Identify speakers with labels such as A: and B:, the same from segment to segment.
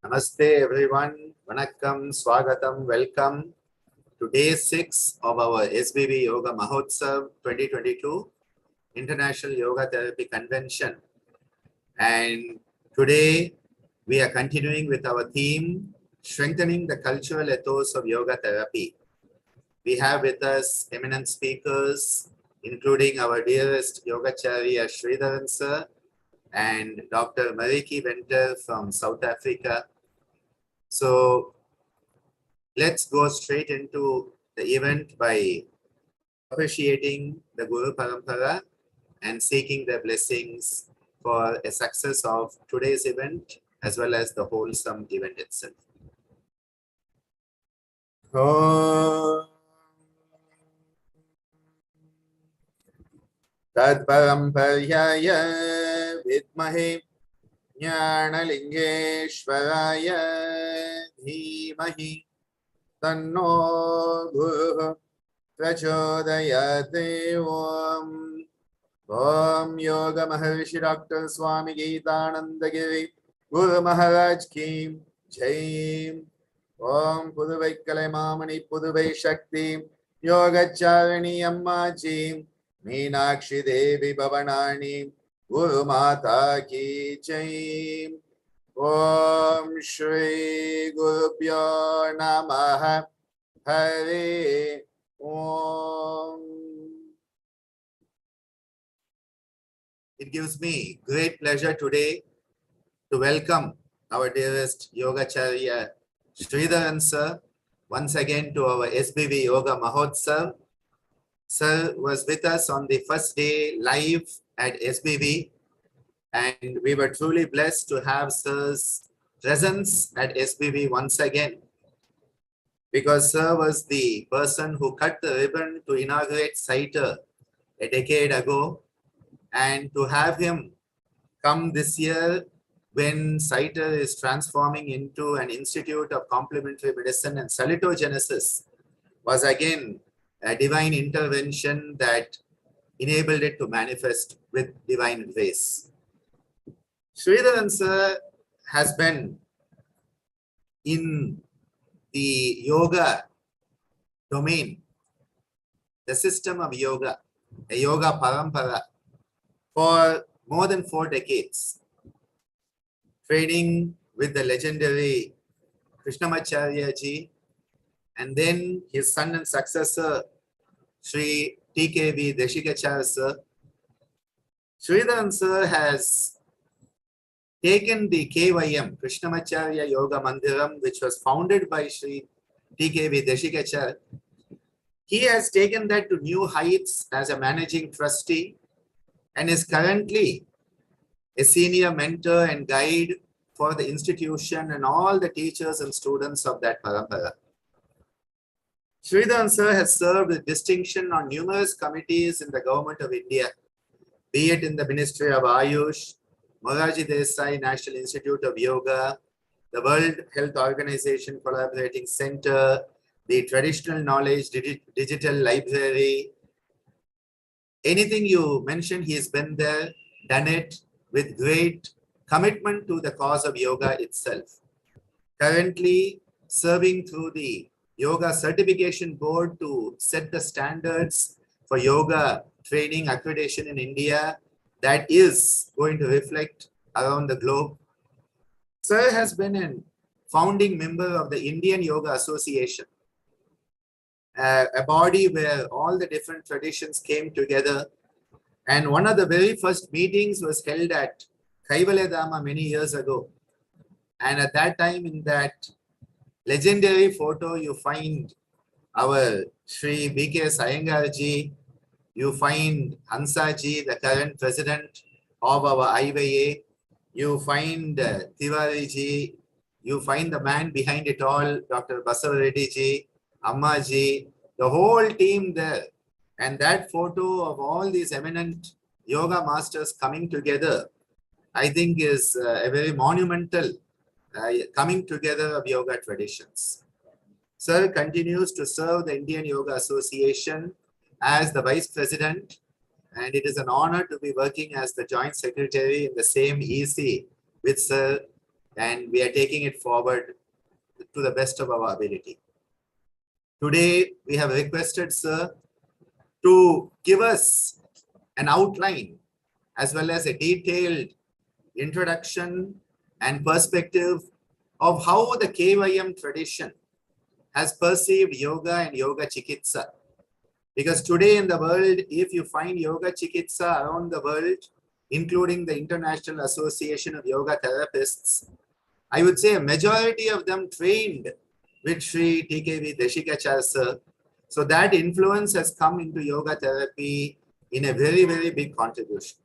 A: Namaste everyone. Vanakkam, Swagatam, welcome to day 6 of our SBV Yoga Mahotsav 2022 International Yoga Therapy Convention. And today we are continuing with our theme, strengthening the cultural ethos of yoga therapy. We have with us eminent speakers, including our dearest Yogacharya Sridharan sir and Dr. Marietjie from South Africa. So let's go straight into the event by appreciating the Guru Parampara and seeking their blessings for a success of today's event as well as the wholesome event itself. Tad Paramparaya Vidmahe Jnanalingeshwaraya Dhimahi Tanno Guru Prachodayate Om Yoga Maharshi Dr. Swami Geetanandagiri Guru Maharaj Ki Jai. Om Puduvai Kalemamani Puduvai Shakti Yogacharya Ammaji Meenakshi Devi Bhavanani Guru Mata Ki Jai. Om Shri Gurubhyo Namaha Hare Om. It gives me great pleasure today to welcome our dearest Yogacharya Sridharan sir once again to our SBV Yoga Mahotsav. Sir was with us on the first day live at SBV, and we were truly blessed to have sir's presence at SBV once again, because sir was the person who cut the ribbon to inaugurate CITER a decade ago, and to have him come this year when CITER is transforming into an institute of complementary medicine and salitogenesis was again a divine intervention that enabled it to manifest with divine grace. Sridharan sir has been in the yoga domain, the system of yoga, a yoga parampara, for more than 4 decades, training with the legendary Krishnamacharya ji, and then his son and successor, Sri TKV Deshikacharya sir. Sridharan sir has taken the KYM, Krishnamacharya Yoga Mandiram, which was founded by Sri TKV Deshikacharya. He has taken that to new heights as a managing trustee and is currently a senior mentor and guide for the institution and all the teachers and students of that parampara. Sridharan sir has served with distinction on numerous committees in the Government of India, be it in the Ministry of Ayush, Morarji Desai National Institute of Yoga, the World Health Organization Collaborating Center, the Traditional Knowledge Digital Library. Anything you mention, he has been there, done it with great commitment to the cause of yoga itself. Currently serving through the Yoga Certification Board to set the standards for yoga training accreditation in India that is going to reflect around the globe. Sir has been a founding member of the Indian Yoga Association, a body where all the different traditions came together. And one of the very first meetings was held at Kaivaledama many years ago. And at that time, in that legendary photo, you find our Sri B.K. Iyengar-ji, you find Hansa-ji, the current president of our IYA, you find Tiwari-ji, you find the man behind it all, Dr. Basava Reddy-ji, Amma-ji, the whole team there. And that photo of all these eminent yoga masters coming together, I think is a very monumental coming together of yoga traditions. Sir continues to serve the Indian Yoga Association as the Vice President, and it is an honor to be working as the Joint Secretary in the same EC with Sir and we are taking it forward to the best of our ability. Today, we have requested Sir to give us an outline as well as a detailed introduction and perspective of how the KYM tradition has perceived yoga and yoga chikitsa. Because today in the world, if you find yoga chikitsa around the world, including the International Association of Yoga Therapists, I would say a majority of them trained with Sri TKV Deshikacharya sir. So that influence has come into yoga therapy in a very, very big contribution.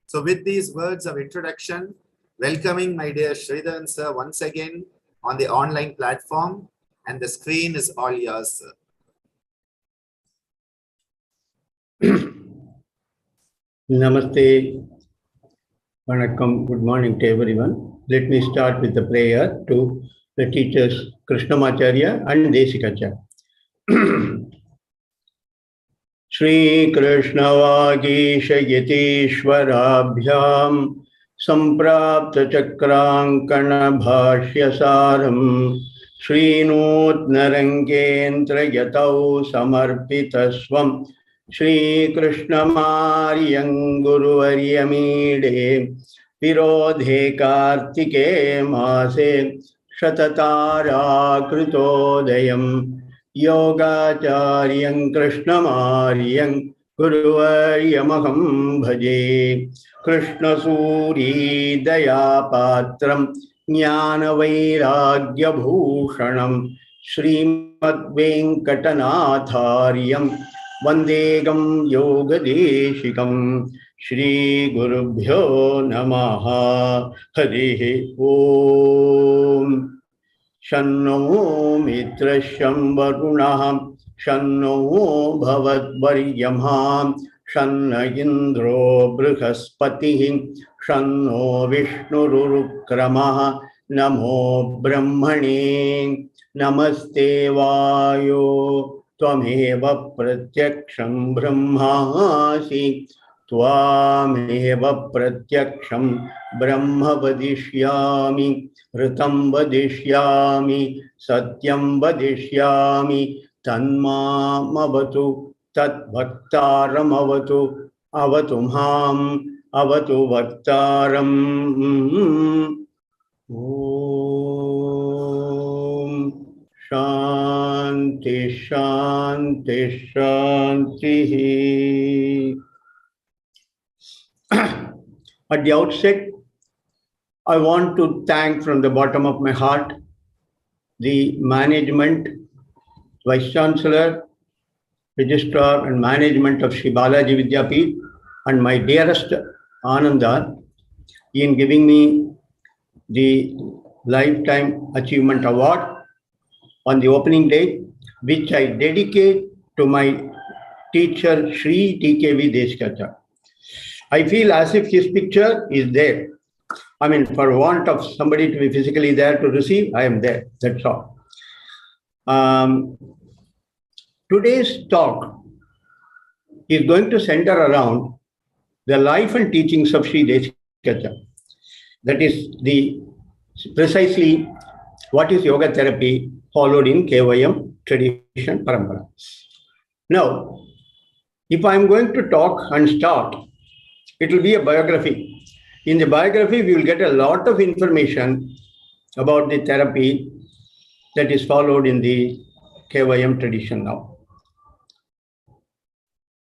A: So with these words of introduction, welcoming my dear Sridharan sir once again on the online platform, and the screen is all yours, sir.
B: Namaste. Vanakkam. Good morning to everyone. Let me start with the prayer to the teachers Krishnamacharya and Desikacharya. Shri Krishna Vagisha Yatishwarabhyam Samprapta Chakrankana Bhashya Saram Shri Nutna Rangentra Yatau Samarpitaswam Shri Krishna Maryam Guru Varyamide Virodhe Kartike Mase Shatatara Krutodayam Yogacharyam Krishna Maryam Guru Varyamaham Bhaje Krishna Suri Daya Patram Jnana Vairagya Bhushanam Srimad Venkatanathāryam Vandegam Yoga Deshikam Shri Gurubhyo Namaha Harihi Om Shanno Mitra Shambarunaham Shanno Bhavat Varyamham Shanna Indro Brihaspatihim Shanno Vishnururukramah Namo Brahmane Namaste Vayo Tvameva Pratyaksham Brahmasi Tvameva Pratyaksham Brahma Vadishyami Ritam Vadishyami Satyam Vadishyami Tanmam Avatu Tat Bhaktaram Avatu Avatum Ham Avatu Bhaktaram Om Shanti Shanti Shanti. At the outset, I want to thank from the bottom of my heart the management, Vice Chancellor, Registrar and management of Sri Balaji Vidyapeeth and my dearest Ananda in giving me the Lifetime Achievement Award on the opening day, which I dedicate to my teacher Sri TKV Deshikacharya. I feel as if his picture is there. I mean, for want of somebody to be physically there to receive, I am there. That's all. Today's talk is going to center around the life and teachings of Sri Deshikacharya. That is precisely what is yoga therapy followed in KYM tradition parampara. Now, if I am going to talk and start, it will be a biography. In the biography, we will get a lot of information about the therapy that is followed in the KYM tradition now.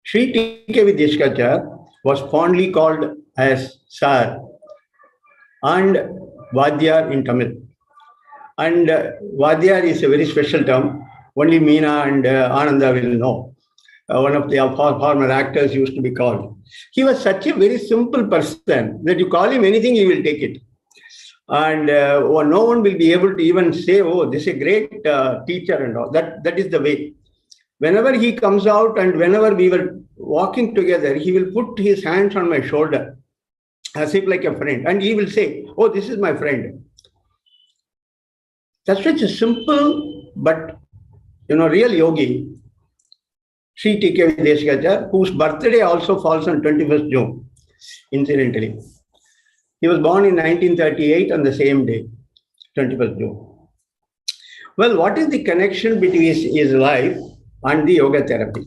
B: Sri TKV Deshikacharya was fondly called as Sir and Vadyar in Tamil. And Vadyar is a very special term. Only Meena and Ananda will know. One of the former actors used to be called. He was such a very simple person that you call him anything, he will take it. And no one will be able to even say, oh, this is a great teacher and all. That is the way. Whenever he comes out and whenever we were walking together, he will put his hands on my shoulder as if like a friend. And he will say, oh, this is my friend. That's such a simple but, real yogi, Sri TKV Deshikacharya, whose birthday also falls on 21st June, incidentally. He was born in 1938 on the same day, 21st June. Well, what is the connection between his life and the yoga therapy?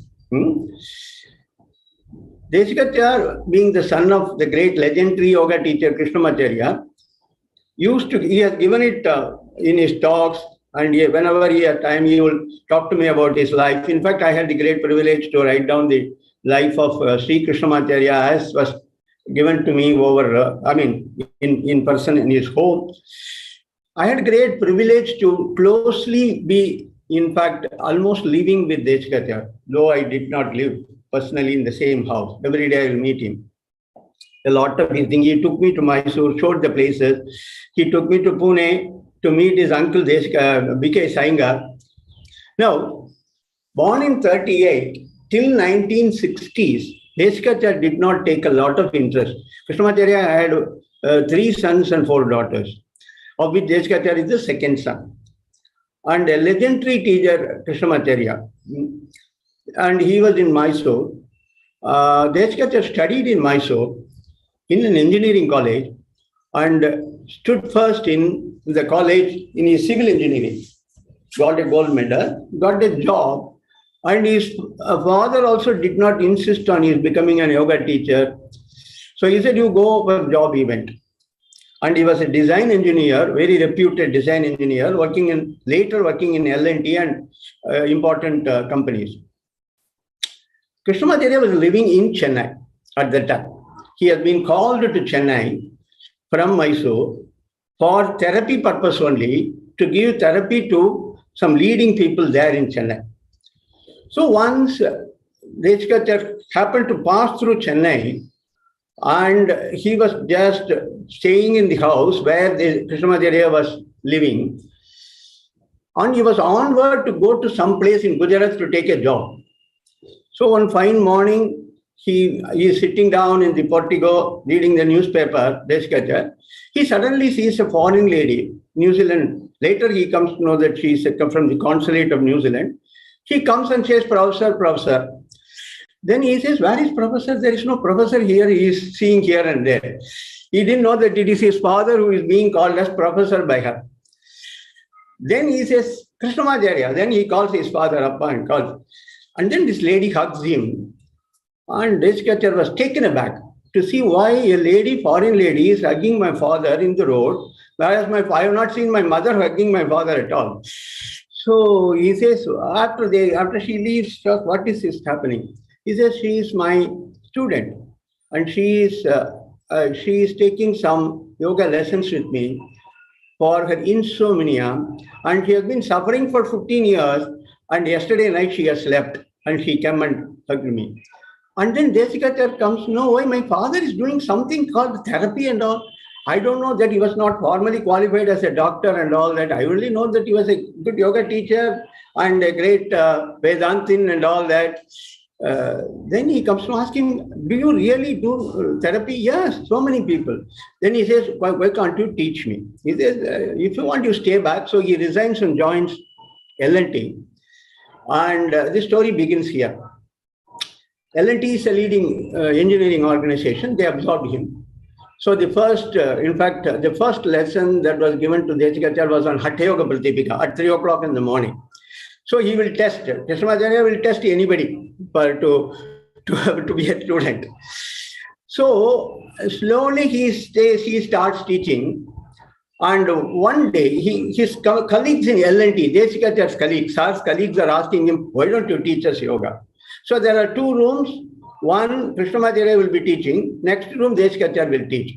B: Yogacharya, being the son of the great legendary yoga teacher Krishnamacharya, he has given it in his talks, and whenever he had time, he will talk to me about his life. In fact, I had the great privilege to write down the life of Sri Krishnamacharya as was given to me over, in person in his home. I had great privilege to closely be, in fact, almost living with Yogacharya, though I did not live personally in the same house. Every day I will meet him. A lot of his things. He took me to Mysore, showed the places. He took me to Pune to meet his uncle B.K. Sainga. Now, born in 38, till 1960s, Yogacharya did not take a lot of interest. Krishnamacharya had 3 sons and 4 daughters, of which Yogacharya is the second son. And a legendary teacher, Krishnamacharya, and he was in Mysore. Yogacharya studied in Mysore in an engineering college and stood first in the college in his civil engineering. Got a gold medal, got a job, and his father also did not insist on his becoming a yoga teacher. So he said, you go for a job event. And he was a design engineer, very reputed design engineer, later working in L&T and important companies. Krishnamacharya was living in Chennai at that time. He had been called to Chennai from Mysore for therapy purpose only, to give therapy to some leading people there in Chennai. So once Yogacharya happened to pass through Chennai, and he was just staying in the house where Krishnamacharya was living, and he was onward to go to some place in Gujarat to take a job. So one fine morning, he is sitting down in the portico reading the newspaper, Yogacharya. He suddenly sees a foreign lady, New Zealand. Later he comes to know that she is from the consulate of New Zealand. She comes and says, Professor, Professor. Then he says, where is Professor? There is no Professor here. He is seeing here and there. He didn't know that it is his father who is being called as Professor by her. Then he says, Krishnamacharya. Then he calls his father up and calls. And then this lady hugs him. And Yogacharya was taken aback to see why a lady, foreign lady, is hugging my father in the road, whereas I have not seen my mother hugging my father at all. So he says, after she leaves, what is this happening? He says, she is my student, and she is taking some yoga lessons with me for her insomnia, and she has been suffering for 15 years, and yesterday night she has slept, and she came and hugged me. And then Yogacharya comes, no, why my father is doing something called therapy and all. I don't know that he was not formally qualified as a doctor and all that. I only know that he was a good yoga teacher and a great Vedantin and all that. Then he comes to ask him, do you really do therapy? Yes, so many people. Then he says, why can't you teach me? He says, if you want, you stay back. So he resigns and joins L&T. And this story begins here. L&T is a leading engineering organization. They absorbed him. So the first, the first lesson that was given to Yogacharya was on Hatha Yoga Pratipika at 3 o'clock in the morning. So he will test. Krishnamacharya will test anybody to be a student. So slowly he starts teaching. And one day, his colleagues in L&T, Yogacharya's colleagues are asking him, why don't you teach us yoga? So there are 2 rooms. One, Krishnamacharya will be teaching. Next room, Yogacharya will teach.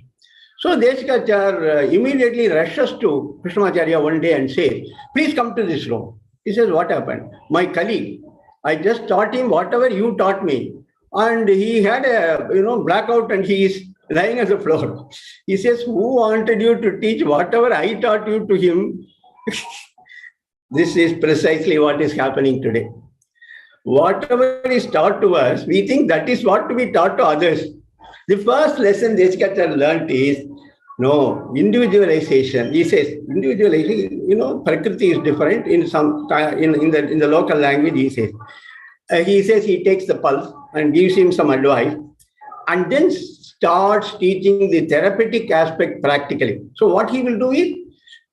B: So Yogacharya immediately rushes to Krishnamacharya one day and says, please come to this room. He says, what happened? My colleague, I just taught him whatever you taught me. And he had a blackout and he is lying on the floor. He says, who wanted you to teach whatever I taught you to him? This is precisely what is happening today. Whatever is taught to us, we think that is what to be taught to others. The first lesson Yogacharya learned is, no, individualization. He says, individualization, Prakriti is different in the local language, he says. He takes the pulse and gives him some advice and then starts teaching the therapeutic aspect practically. So what he will do is,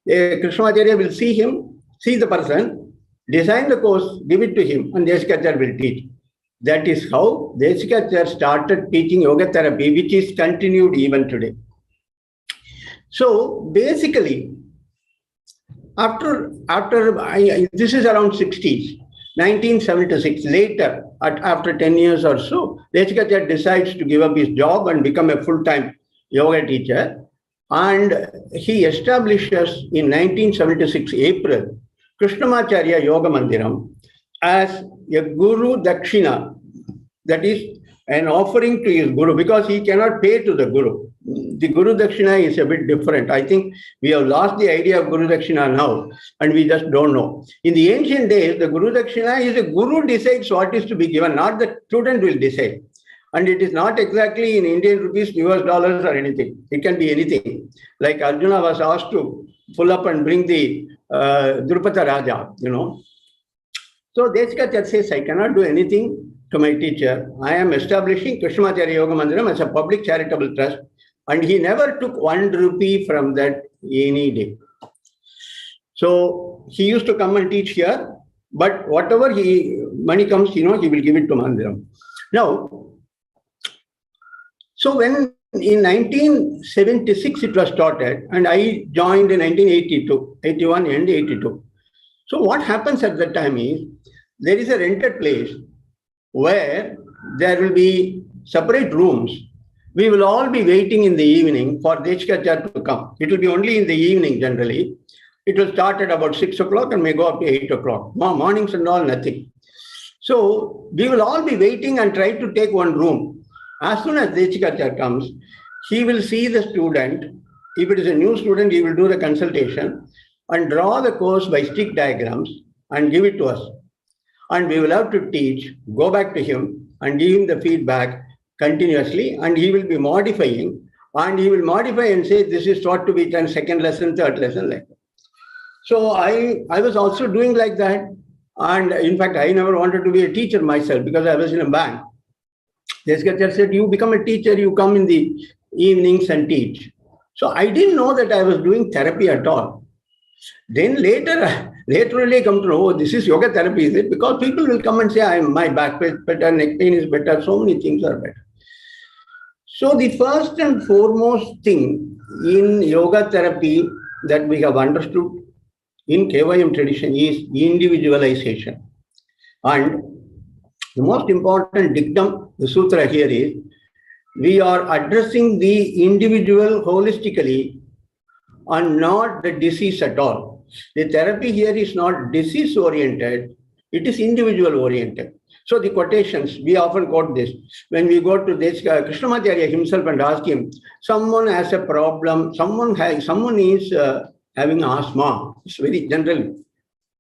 B: Krishnamacharya will see the person, design the course, give it to him, and Desikacharya will teach. That is how Desikacharya started teaching yoga therapy, which is continued even today. So basically, after this is around 60s, 1976, later, after 10 years or so, Desikacharya decides to give up his job and become a full-time yoga teacher. And he establishes in 1976 April, Krishnamacharya Yoga Mandiram as a Guru Dakshina, that is an offering to his Guru, because he cannot pay to the Guru. The Guru Dakshina is a bit different. I think we have lost the idea of Guru Dakshina now, and we just don't know. In the ancient days, the Guru Dakshina is a Guru decides what is to be given, not the student will decide. And it is not exactly in Indian rupees, US dollars or anything. It can be anything. Like Arjuna was asked to pull up and bring the Drupata Raja, So Desikacharya says, I cannot do anything to my teacher. I am establishing Krishnamacharya Yoga Mandiram as a public charitable trust. And he never took 1 rupee from that any day. So he used to come and teach here, but whatever money comes, he will give it to Mandiram. Now, so when in 1976 it was started, and I joined in 1982, 81 and 82. So what happens at that time is, there is a rented place where there will be separate rooms. We will all be waiting in the evening for Desikacharya to come. It will be only in the evening generally. It will start at about 6 o'clock and may go up to 8 o'clock. Mornings and all, nothing. So we will all be waiting and try to take one room. As soon as Desikacharya comes, he will see the student. If it is a new student, he will do the consultation and draw the course by stick diagrams and give it to us. And we will have to teach, go back to him and give him the feedback continuously, and he will be modifying, and he will modify and say, this is taught to be done second lesson, third lesson, like that. So I was also doing like that. And in fact, I never wanted to be a teacher myself because I was in a bank. Desikacharya said, you become a teacher, you come in the evenings and teach. So I didn't know that I was doing therapy at all. Then later only I come to know, oh, this is yoga therapy, is it? Because people will come and say, my back pain is better, neck pain is better, so many things are better. So the first and foremost thing in yoga therapy that we have understood in KYM tradition is individualization. And the most important dictum, the sutra here is, we are addressing the individual holistically and not the disease at all. The therapy here is not disease oriented, it is individual oriented. So the quotations, we often quote this. When we go to this, Krishnamacharya himself and ask him, someone has a problem, someone is having asthma. It's very general.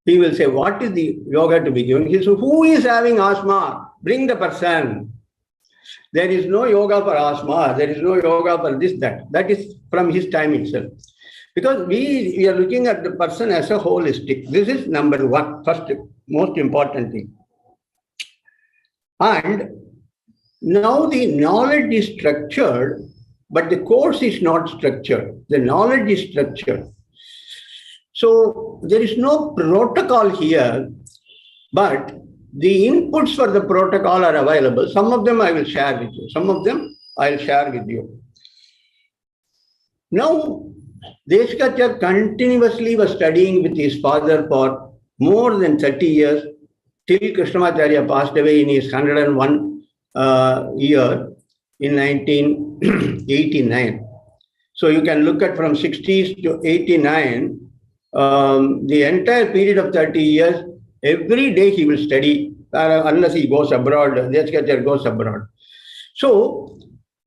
B: He will say, what is the yoga to be given? He says, who is having asthma? Bring the person. There is no yoga for asthma. There is no yoga for this, that. That is from his time itself. Because we are looking at the person as a holistic. This is number one, first, most important thing. And now the knowledge is structured, but the course is not structured. The knowledge is structured. So there is no protocol here, but the inputs for the protocol are available. Some of them I will share with you. Some of them I'll share with you. Now, Desikacharya continuously was studying with his father for more than 30 years, till Krishnamacharya passed away in his 101 year in 1989. So you can look at from 60s to 89, the entire period of 30 years, every day he will study, unless he goes abroad, Desikacharya goes abroad. So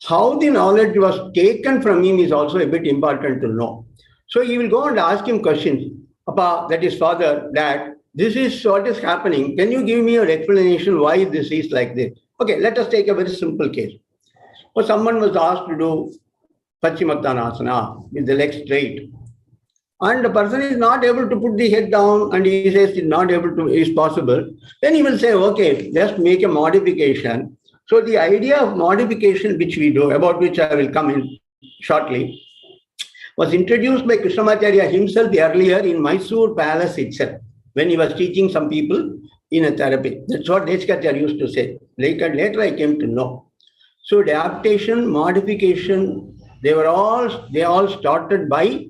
B: how the knowledge was taken from him is also a bit important to know. So he will go and ask him questions. Appa, that is father, dad, this is what is happening. Can you give me your explanation why this is like this? Okay, let us take a very simple case. Or someone was asked to do Paschimottanasana with the legs straight. And the person is not able to put the head down and he says it's not able to, is possible. Then he will say, okay, just make a modification. So the idea of modification which we do, about which I will come in shortly, was introduced by Krishnamacharya himself earlier in Mysore Palace itself, when he was teaching some people in a therapy. That's what Yogacharya used to say. Later I came to know. So adaptation, modification, they all started by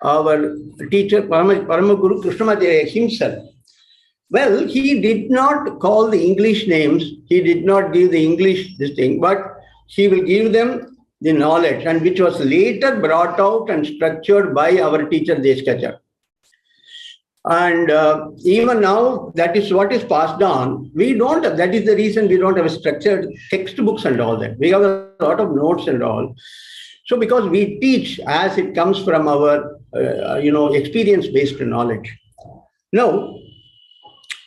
B: our teacher, Paramaguru Krishnamacharya himself. Well, he did not call the English names, he did not give the English this thing, but he will give them the knowledge, and which was later brought out and structured by our teacher Yogacharya. And even now, that is what is passed on. That is the reason we don't have structured textbooks and all that. We have a lot of notes and all. So because we teach as it comes from our, experience-based knowledge. Now,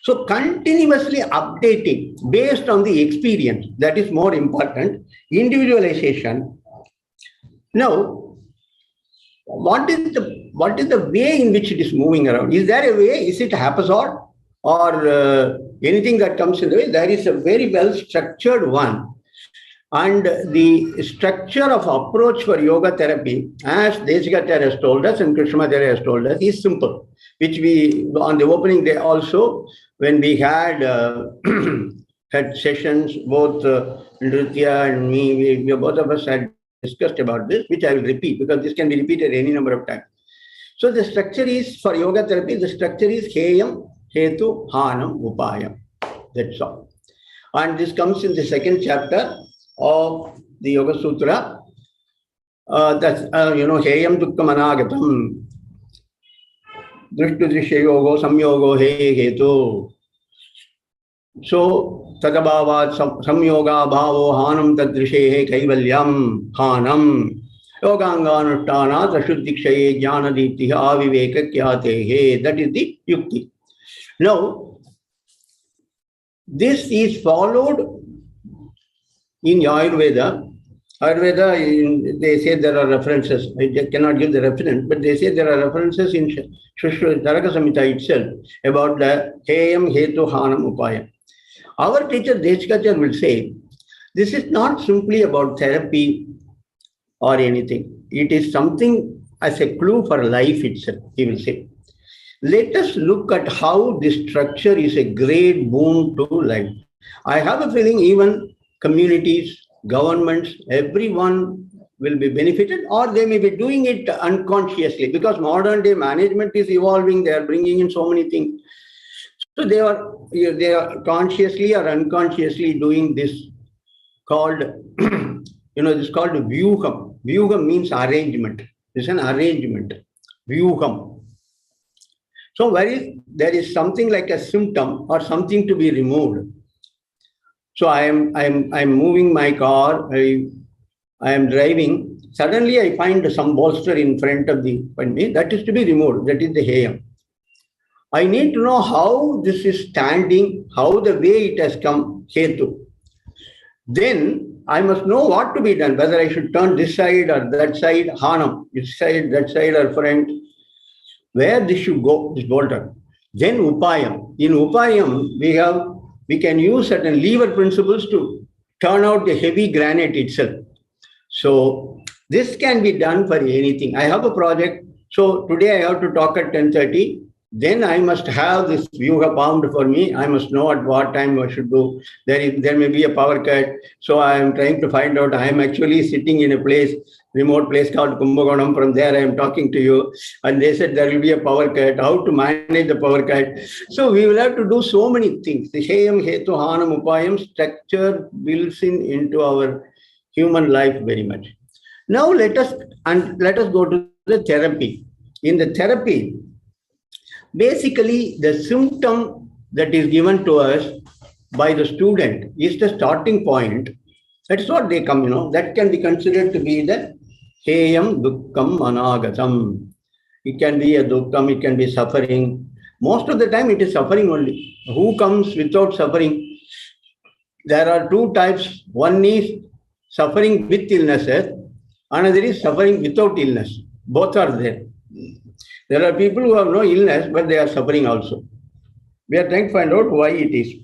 B: so continuously updating based on the experience, that is more important. Individualization. Now, what is the way in which it is moving around? Is there a way? Is it haphazard or anything that comes in the way? There is a very well structured one. And the structure of approach for yoga therapy, as Yogacharya has told us and Krishnamacharya has told us, is simple, which we, on the opening day also, when we had had sessions, both Nritya and me, we both of us had discussed about this, which I will repeat because this can be repeated any number of times. So the structure is, for yoga therapy, the structure is Heyam, Hetu, Hanam, Upayam. That's all. And this comes in the second chapter of the Yoga Sutra. That's, Heyam Dukkam Anagatam, Drishtu Drishya Yogo, Samyogo, He Hetu. So, Tadabhavat Samyoga Bhavo Hanam Tadrishe Kaivalyam Hanam Yoganganushtana Tashuddhikshaye Jnanadipti Aviveka Kyate. That is the Yukti. Now, this is followed in Ayurveda. Ayurveda, they say there are references. I cannot give the reference, but they say there are references in Charaka Samhita itself about the Heyam, Hetu, Hanam, Upayam. Our teacher Yogacharya will say, this is not simply about therapy or anything. It is something as a clue for life itself, he will say. Let us look at how this structure is a great boon to life. I have a feeling even communities, governments, everyone will be benefited, or they may be doing it unconsciously, because modern day management is evolving. They are bringing in so many things. So they are consciously or unconsciously doing this called, this called Vyuham. Vyuham means arrangement. It's an arrangement. Vyuham. So there is something like a symptom or something to be removed. So I'm moving my car. I am driving. Suddenly I find some bolster in front of me. That is to be removed. That is the Heyam. I need to know how this is standing, how the way it has come, Hetu. Then I must know what to be done, whether I should turn this side or that side, Hanam, this side, that side or front, where this should go, this bolter. Then Upayam. In Upayam, we can use certain lever principles to turn out the heavy granite itself. So this can be done for anything. I have a project. So today I have to talk at 10:30. Then I must have this Vyuha bound for me. I must know at what time I should do. There may be a power cut. So I am trying to find out. I am actually sitting in a remote place called Kumbakonam. From there I am talking to you. And they said there will be a power cut. How to manage the power cut. So we will have to do so many things. The Heyam, Hetu, Hanam, Upayam structure builds into our human life very much. Now let us go to the therapy. In the therapy, basically, the symptom that is given to us by the student is the starting point. That's what they come, that can be considered to be the Heyam Dukkam Anagatam. It can be a Dukkam, it can be suffering. Most of the time it is suffering only. Who comes without suffering? There are two types. One is suffering with illnesses, another is suffering without illness. Both are there. There are people who have no illness, but they are suffering also. We are trying to find out why it is.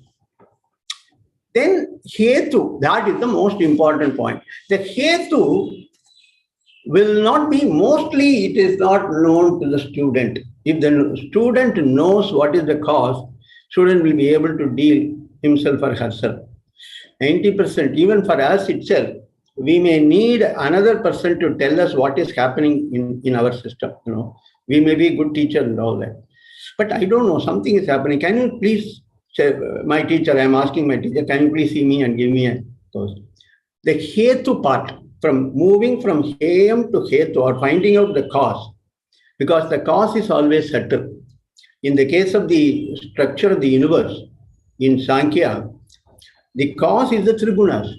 B: Then Hetu, that is the most important point. The Hetu will not be, mostly it is not known to the student. If the student knows what is the cause, student will be able to deal himself or herself. 90%, even for us itself, we may need another person to tell us what is happening in our system. We may be a good teacher and all that. But I don't know, something is happening. Can you please say, my teacher, I'm asking my teacher, can you please see me and give me a dose? The Hetu part, from moving from Heyam to Hetu, or finding out the cause, because the cause is always subtle. In the case of the structure of the universe, in Sankhya, the cause is the Trigunas.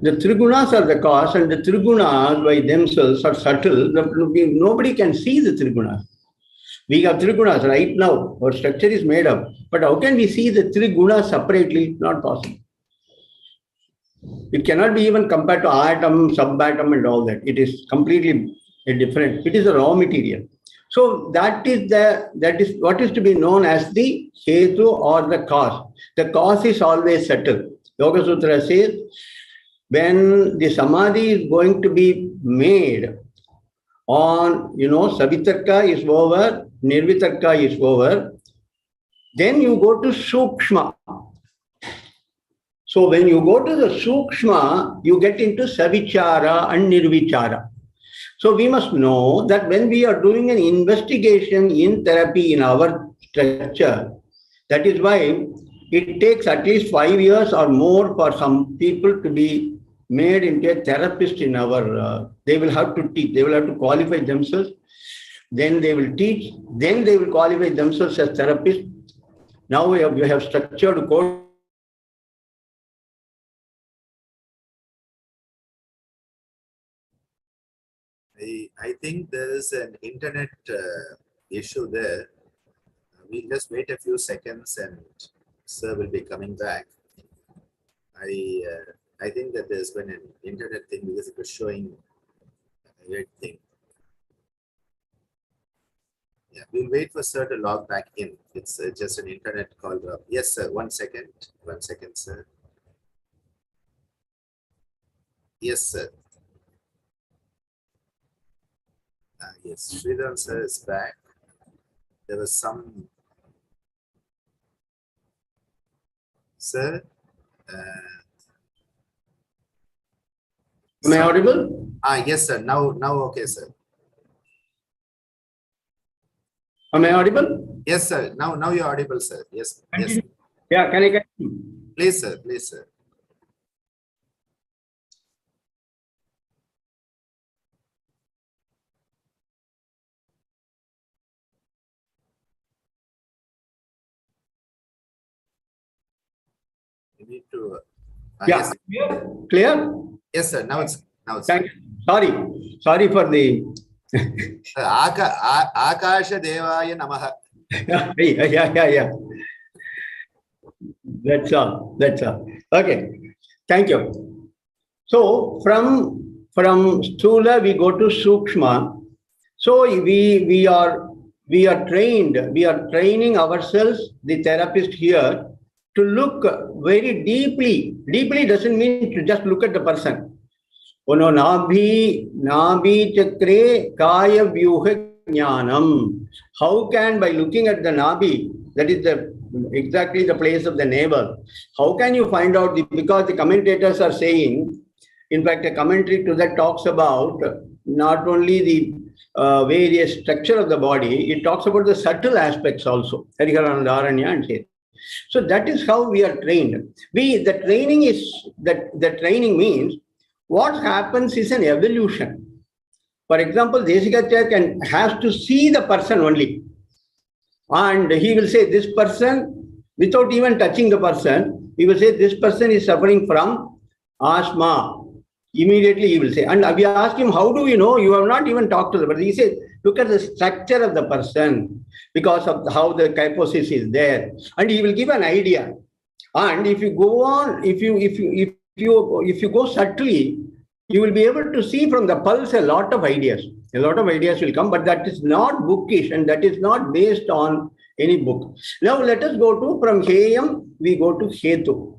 B: The Trigunas are the cause, and the Trigunas by themselves are subtle. Nobody can see the Trigunas. We have Trigunas right now. Our structure is made up. But how can we see the Trigunas separately? Not possible. It cannot be even compared to atom, subatom and all that. It is completely different. It is a raw material. So that is what is to be known as the Hetu or the cause. The cause is always subtle. Yoga Sutra says, when the Samadhi is going to be made on, Savitarka is over, Nirvitarka is over, then you go to Sukshma. So when you go to the Sukshma, you get into Savichara and Nirvichara. So we must know that when we are doing an investigation in therapy in our structure, that is why it takes at least 5 years or more for some people to be made into a therapist in our, they will have to teach, they will have to qualify themselves, then they will teach, then they will qualify themselves as therapists. Now we have structured course.
A: I think there is an internet issue there. We'll just wait a few seconds and sir will be coming back. I think that there's been an internet thing because it was showing a weird thing. Yeah, we'll wait for sir to log back in. It's just an internet call. Yes, sir. 1 second. 1 second, sir. Yes, sir. Yes, Sridharan sir is back. There was some. Sir.
B: Am I audible?
A: Yes, sir. Now, okay, sir.
B: Am I audible?
A: Yes, sir. Now you're audible, sir. Yes. Yes.
B: Yeah, can I get you?
A: Please, sir. Please, sir. You need to.
B: Yeah. Yes. Clear?
A: Yes, sir. Now it's.
B: Thank you. Sorry for the.
A: Akasha Devaya Namaha.
B: Yeah. That's all. Okay. Thank you. So from Stula we go to Sukshma. So we are trained. We are training ourselves, the therapist here, to look very deeply. Deeply doesn't mean to just look at the person. Nabhi chakre kaya vyuha jnanam. How can, by looking at the Nabhi, that is exactly the place of the navel, how can you find out, because the commentators are saying, in fact, a commentary to that talks about not only the various structure of the body, it talks about the subtle aspects also. So that is how we are trained. The training means what happens is an evolution. For example, Yogacharya has to see the person only. And he will say, this person, without even touching the person, he will say, this person is suffering from asthma. Immediately he will say, and we ask him, how do you know? You have not even talked to the person. He says, look at the structure of the person because of how the kyphosis is there. And he will give an idea. And if you go on, if you go subtly, you will be able to see from the pulse a lot of ideas. A lot of ideas will come, but that is not bookish and that is not based on any book. Now let us go to, from Heyam, we go to Hetu.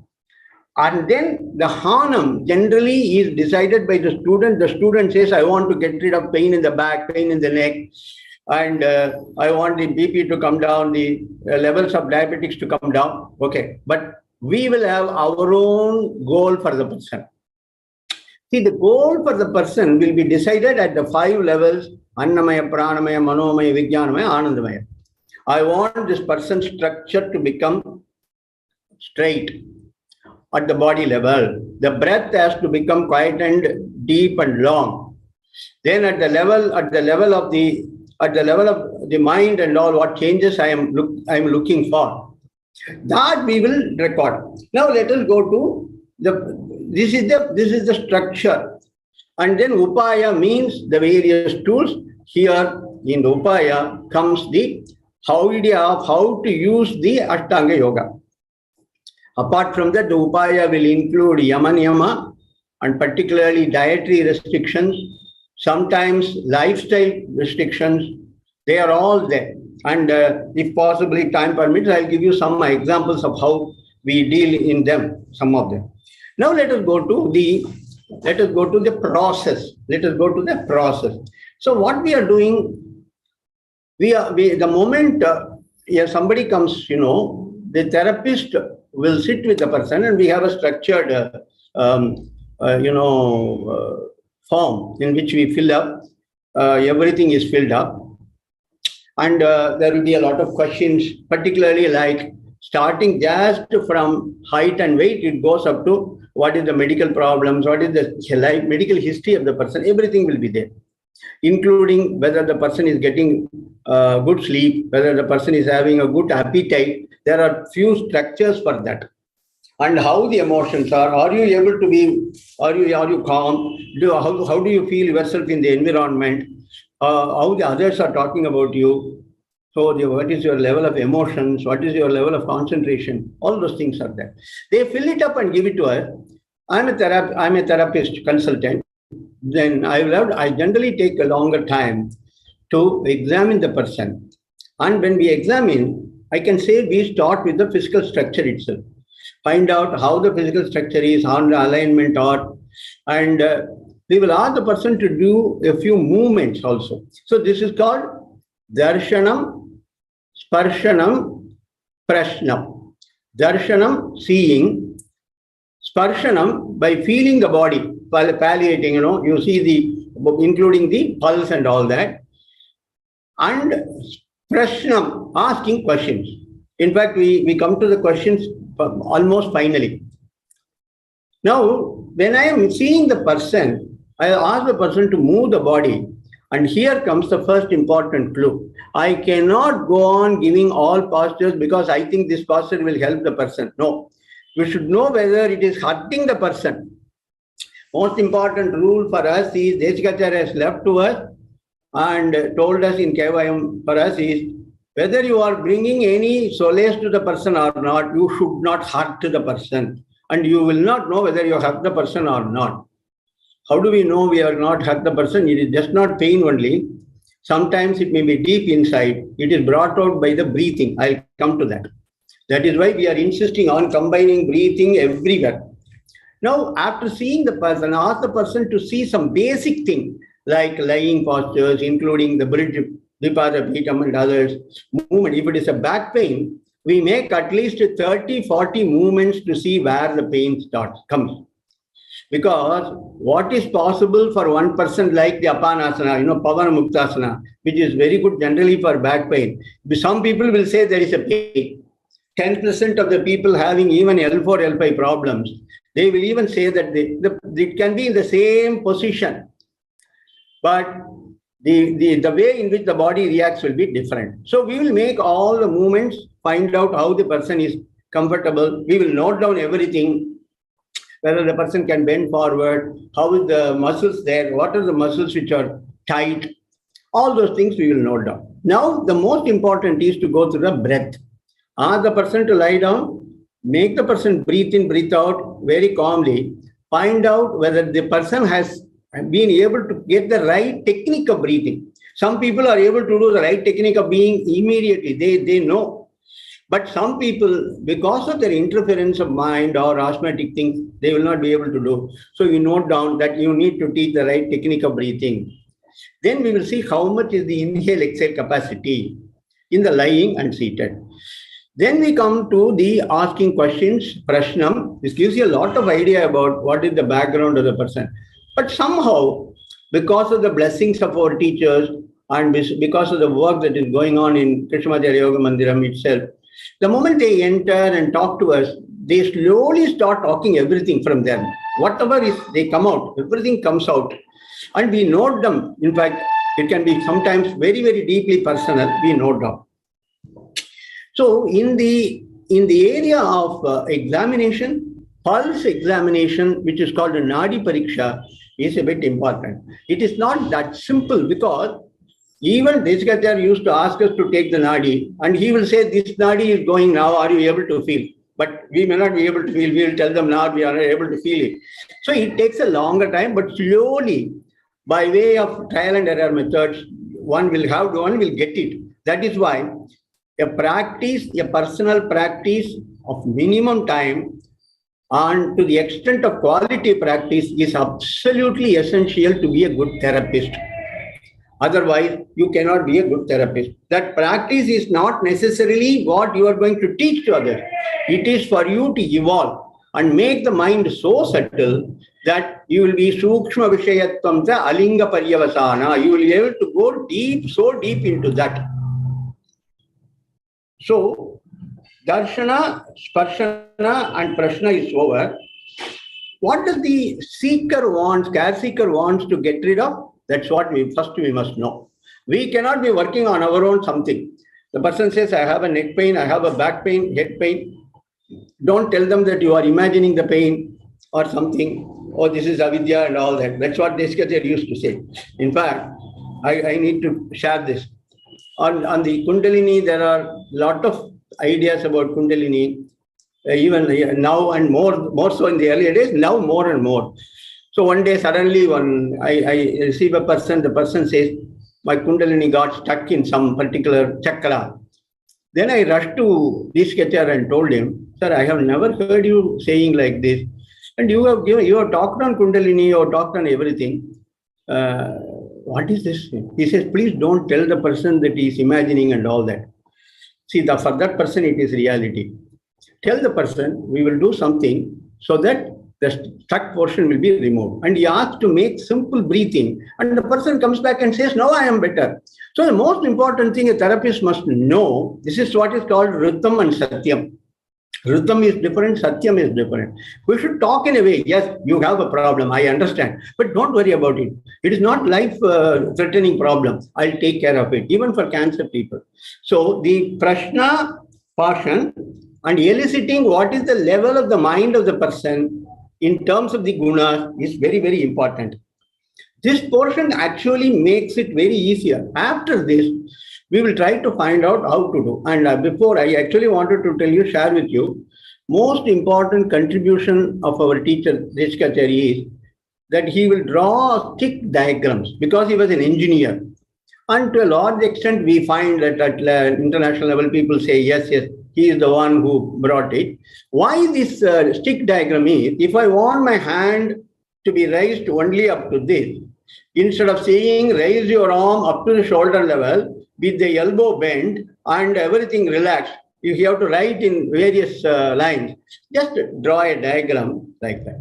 B: And then the Hanam generally is decided by the student. The student says, I want to get rid of pain in the back, pain in the neck, and I want the BP to come down, the levels of diabetics to come down. Okay, but we will have our own goal for the person. See, the goal for the person will be decided at the 5 levels: Annamaya, Pranamaya, Manomaya, Vijnanamaya, Anandamaya. I want this person's structure to become straight at the body level. The breath has to become quiet and deep and long. Then at the level of the mind and all, what changes I am looking for, that we will record. Now let us go to this is the structure, and then upaya means the various tools. Here in the upaya comes the idea of how to use the Ashtanga Yoga. Apart from that, the upaya will include yama niyama, and particularly dietary restrictions, sometimes lifestyle restrictions. They are all there. And if possibly time permits, I'll give you some examples of how we deal in them, some of them. Now let us go to the process. Let us go to the process. So what we are doing, the moment somebody comes, the therapist will sit with the person, and we have a structured, form in which we fill up. Everything is filled up, and there will be a lot of questions, particularly like starting just from height and weight. It goes up to what is the medical problems, what is the medical history of the person. Everything will be there, including whether the person is getting good sleep, whether the person is having a good appetite. There are few structures for that. And how the emotions are you able to be, are you calm? How do you feel yourself in the environment? How the others are talking about you? So what is your level of emotions? What is your level of concentration? All those things are there. They fill it up and give it to us. I'm a therapist consultant. Then I generally take a longer time to examine the person. And when we examine, I can say we start with the physical structure itself. Find out how the physical structure is, how the alignment are, and we will ask the person to do a few movements also. So this is called darshanam, sparshanam, prashnam. Darshanam, seeing; sparshanam, by feeling the body, palliating, you see including the pulse and all that. And prashnam, asking questions. In fact, we come to the questions almost finally. Now, when I am seeing the person, I ask the person to move the body. And here comes the first important clue. I cannot go on giving all postures because I think this posture will help the person. No. We should know whether it is hurting the person. Most important rule for us is, Yogacharya has left to us and told us in Kevayam for us is, whether you are bringing any solace to the person or not, you should not hurt the person. And you will not know whether you hurt the person or not. How do we know we are not hurt the person? It is just not pain only. Sometimes it may be deep inside. It is brought out by the breathing. I'll come to that. That is why we are insisting on combining breathing everywhere. Now, after seeing the person, ask the person to see some basic thing like lying postures, including the bridge, Vipassana, and others. Movement. If it is a back pain, we make at least 30-40 movements to see where the pain comes. Because what is possible for one person like the Apanasana, Pavana Muktasana, which is very good generally for back pain. Some people will say there is a pain. 10% of the people having even L4, L5 problems, they will even say that it can be in the same position. But the way in which the body reacts will be different. So we will make all the movements, find out how the person is comfortable. We will note down everything, whether the person can bend forward, how is the muscles there, what are the muscles which are tight. All those things we will note down. Now, the most important is to go through the breath. Ask the person to lie down, make the person breathe in, breathe out very calmly. Find out whether the person has been able to get the right technique of breathing. Some people are able to do the right technique of being immediately. They know. But some people, because of their interference of mind or asthmatic things, they will not be able to do. So you note down that you need to teach the right technique of breathing. Then we will see how much is the inhale-exhale capacity in the lying and seated. Then we come to the asking questions, prashnam. This gives you a lot of idea about what is the background of the person. But somehow, because of the blessings of our teachers and because of the work that is going on in Krishnamacharya Yoga Mandiram itself, the moment they enter and talk to us, they slowly start talking everything from them. Whatever is, they come out, everything comes out. And we note them. In fact, it can be sometimes very, very deeply personal. We note them. So in the area of examination, pulse examination, which is called a Nadi Pariksha, is a bit important. It is not that simple because even Yogacharya used to ask us to take the Nadi and he will say, this Nadi is going now, are you able to feel? But we may not be able to feel. We will tell them now we are not able to feel it. So it takes a longer time, but slowly, by way of trial and error methods, one will get it. That is why a personal practice of minimum time and to the extent of quality practice is absolutely essential to be a good therapist. Otherwise, you cannot be a good therapist. That practice is not necessarily what you are going to teach to others. It is for you to evolve and make the mind so subtle that you will be sukshma vishayatvam sa alinga paryavasana. You will be able to go deep, so deep into that. So, darshana, sparshana and prashna is over. What does the seeker wants, care seeker wants to get rid of? That's what we must know. We cannot be working on our own something. The person says, I have a neck pain, I have a back pain, head pain. Don't tell them that you are imagining the pain or something. Oh, this is avidya and all that. That's what Yogacharya used to say. In fact, I need to share this. On the Kundalini, there are a lot of ideas about Kundalini, even now and more so in the earlier days, now more and more. So one day suddenly I receive a person, the person says, my Kundalini got stuck in some particular chakra. Then I rushed to Yogacharya and told him, sir, I have never heard you saying like this. And you have talked on Kundalini, you have talked on everything. What is this? He says, please don't tell the person that he is imagining and all that. See, for that person, it is reality. Tell the person, we will do something so that the stuck portion will be removed. And he asks to make simple breathing. And the person comes back and says, now I am better. So the most important thing a therapist must know, this is what is called Ritam and Satyam. Ritam is different, Satyam is different. We should talk in a way, yes, you have a problem, I understand. But don't worry about it. It is not life-threatening problem. I'll take care of it, even for cancer people. So the prashna portion and eliciting what is the level of the mind of the person in terms of the gunas is very, very important. This portion actually makes it very easier. After this, we will try to find out how to do. And before, I actually wanted to share with you, most important contribution of our teacher, Yogacharya, is that he will draw stick diagrams because he was an engineer. And to a large extent, we find that at international level, people say, yes, he is the one who brought it. Why this stick diagram is, if I want my hand to be raised only up to this, instead of saying raise your arm up to the shoulder level with the elbow bent and everything relaxed, if you have to write in various lines, just draw a diagram like that.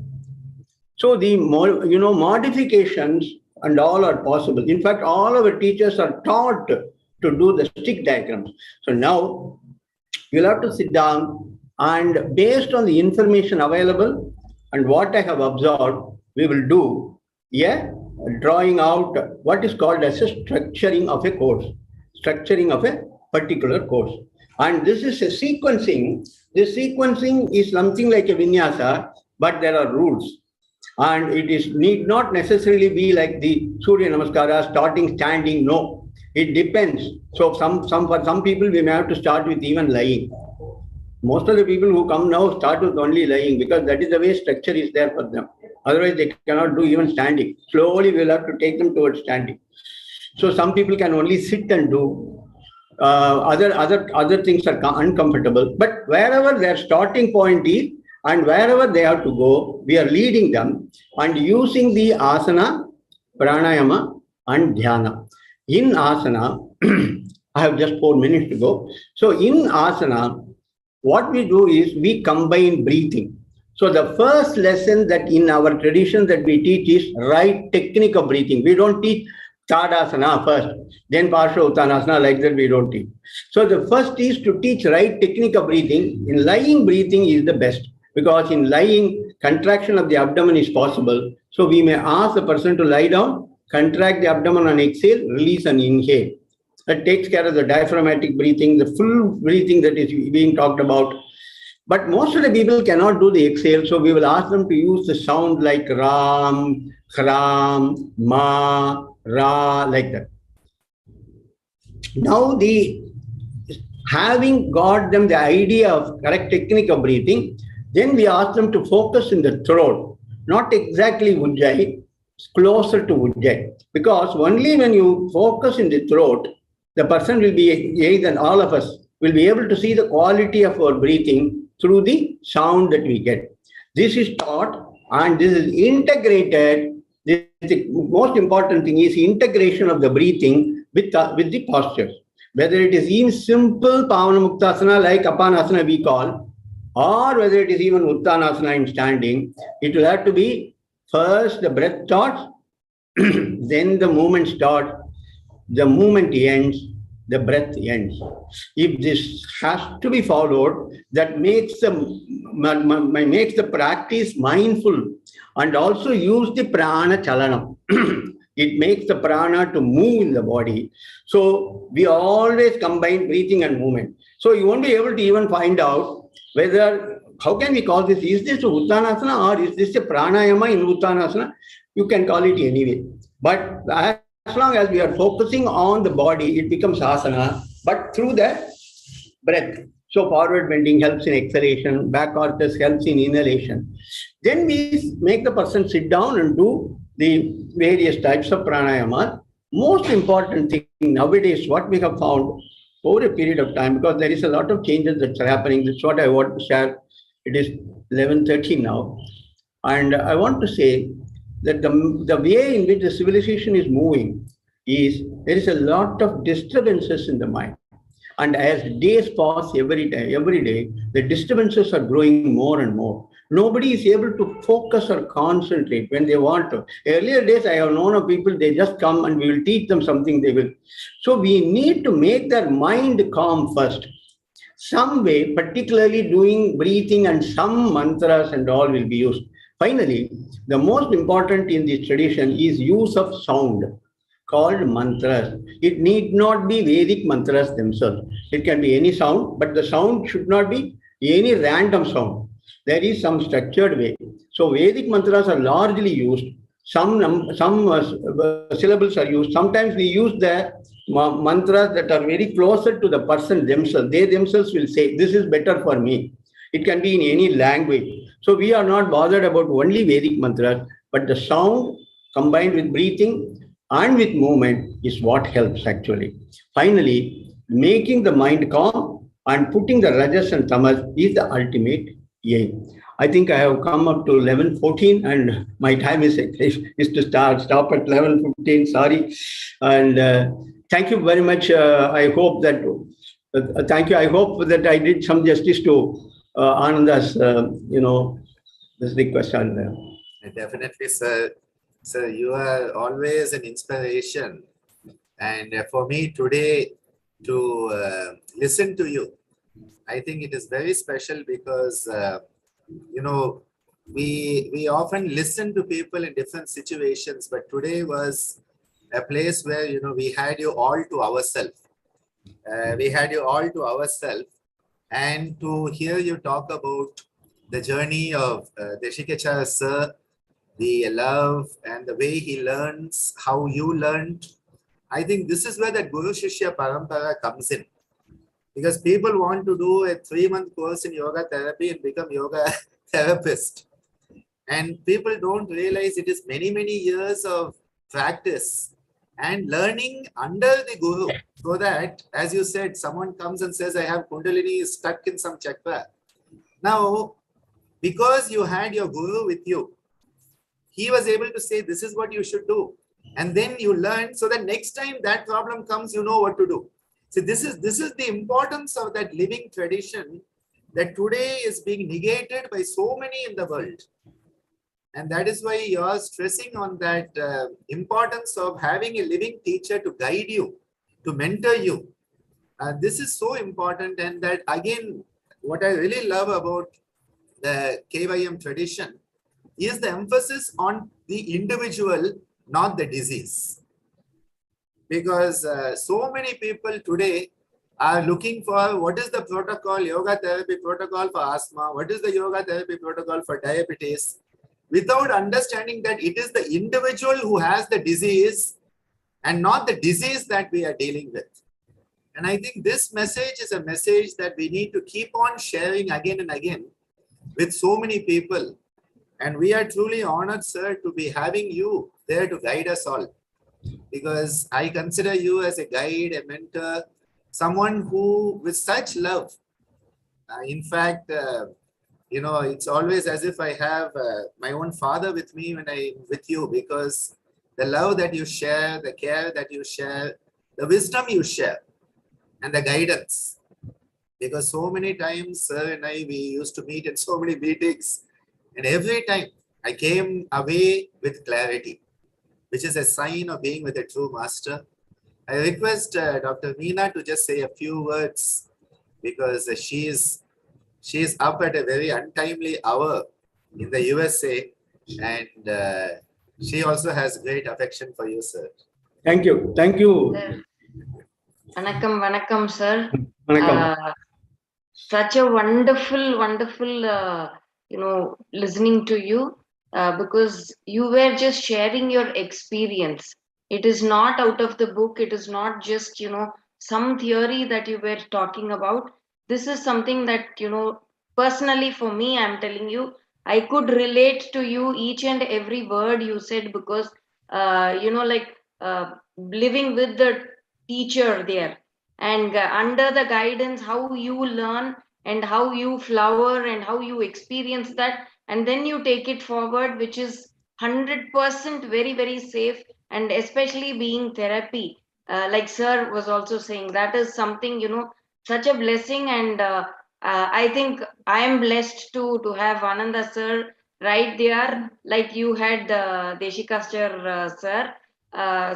B: So the modifications and all are possible. In fact, all our teachers are taught to do the stick diagrams. So now you'll have to sit down and based on the information available and what I have observed, we will do drawing out what is called as a structuring of a course, structuring of a particular course. And this is a sequencing. This sequencing is something like a vinyasa, but there are rules. And it need not necessarily be like the Surya Namaskara, starting standing. No, it depends. So for some people, we may have to start with even lying. Most of the people who come now start with only lying because that is the way structure is there for them. Otherwise, they cannot do even standing. Slowly, we'll have to take them towards standing. So some people can only sit and do. other things are uncomfortable. But wherever their starting point is and wherever they have to go, we are leading them and using the asana, pranayama, and dhyana. In asana, I have just 4 minutes to go. So in asana, what we do is we combine breathing. So the first lesson that in our tradition that we teach is right technique of breathing. We don't teach Tadasana first, then Parsha Uttanasana, like that we don't teach. So the first is to teach right technique of breathing. In lying breathing is the best because in lying, contraction of the abdomen is possible. So we may ask the person to lie down, contract the abdomen on exhale, release and inhale. That takes care of the diaphragmatic breathing, the full breathing that is being talked about. But most of the people cannot do the exhale, so we will ask them to use the sound like Ram, Khram, Ma, Ra, like that. Now, having got them the idea of correct technique of breathing, then we ask them to focus in the throat, not exactly Ujjayi, closer to Ujjayi. Because only when you focus in the throat, the person will be, either all of us, will be able to see the quality of our breathing through the sound that we get. This is taught and this is integrated. The most important thing is integration of the breathing with the postures. Whether it is even simple Pavana Muktasana like Apanasana we call, or whether it is even Uttanasana in standing, it will have to be first the breath starts, then the movement starts, the movement ends, the breath ends. If this has to be followed, that makes the practice mindful and also use the prana chalanam. It makes the prana to move in the body. So we always combine breathing and movement. So you won't be able to even find out whether, how can we call this? Is this a Uttanasana or is this a pranayama in Uttanasana? You can call it anyway. But as long as we are focusing on the body, it becomes asana, but through the breath. So forward bending helps in exhalation, back arches helps in inhalation. Then we make the person sit down and do the various types of pranayama. Most important thing nowadays, what we have found over a period of time, because there is a lot of changes that are happening. That's what I want to share. It is 11:30 now. And I want to say that the way in which the civilization is moving is there is a lot of disturbances in the mind. And as days pass every day, the disturbances are growing more and more. Nobody is able to focus or concentrate when they want to. Earlier days, I have known of people, they just come and we will teach them something they will. So we need to make their mind calm first. Some way, particularly doing breathing and some mantras and all will be used. Finally, the most important in this tradition is use of sound called mantras. It need not be Vedic mantras themselves. It can be any sound, but the sound should not be any random sound. There is some structured way. So Vedic mantras are largely used. Some syllables are used. Sometimes we use the mantras that are very closer to the person themselves. They themselves will say, this is better for me. It can be in any language. So we are not bothered about only Vedic mantras, but the sound combined with breathing and with movement is what helps actually. Finally, making the mind calm and putting the rajas and tamas is the ultimate aim. I think I have come up to 11:14 and my time is to stop at 11:15. Sorry. And thank you very much. I hope that, thank you. I hope that I did some justice to Ananda's, this request.
A: Definitely, sir. Sir, you are always an inspiration. And for me today to listen to you, I think it is very special because, we often listen to people in different situations, but today was a place where, we had you all to ourselves. And to hear you talk about the journey of Yogacharya sir, the love and the way he learns, how you learned. I think this is where the Guru Shishya Parampara comes in. Because people want to do a 3-month course in yoga therapy and become yoga therapist. And people don't realize it is many, many years of practice and learning under the Guru. So that, as you said, someone comes and says, I have Kundalini is stuck in some chakra. Now, because you had your Guru with you, he was able to say, this is what you should do. And then you learn, so that next time that problem comes, you know what to do. So this is the importance of that living tradition that today is being negated by so many in the world. And that is why you are stressing on that importance of having a living teacher to guide you, to mentor you. This is so important. And that again, what I really love about the KYM tradition is the emphasis on the individual, not the disease. Because so many people today are looking for what is the protocol, yoga therapy protocol for asthma, what is the yoga therapy protocol for diabetes, without understanding that it is the individual who has the disease and not the disease that we are dealing with. And I think this message is a message that we need to keep on sharing again and again with so many people. And we are truly honored, sir, to be having you there to guide us all. Because I consider you as a guide, a mentor, someone who with such love, in fact, you know, it's always as if I have my own father with me when I'm with you, because the love that you share, the care that you share, the wisdom you share, and the guidance. Because so many times, sir and I, we used to meet in so many meetings, and every time I came away with clarity, which is a sign of being with a true master. I request Dr. Meena to just say a few words, because she is up at a very untimely hour in the USA, and she also has great affection for you, sir.
B: Thank you. Thank you.
C: Vanakkam, sir.
B: Vanakkam.
C: Such a wonderful, listening to you, because you were just sharing your experience. It is not out of the book. It is not just, some theory that you were talking about. This is something that, personally for me, I'm telling you, I could relate to you each and every word you said, because, living with the teacher there, and under the guidance, how you learn and how you flower and how you experience that, and then you take it forward, which is 100% very, very safe. And especially being therapy, like sir was also saying, that is something, such a blessing. And I think I am blessed to have Ananda sir right there, like you had Deshikascher sir.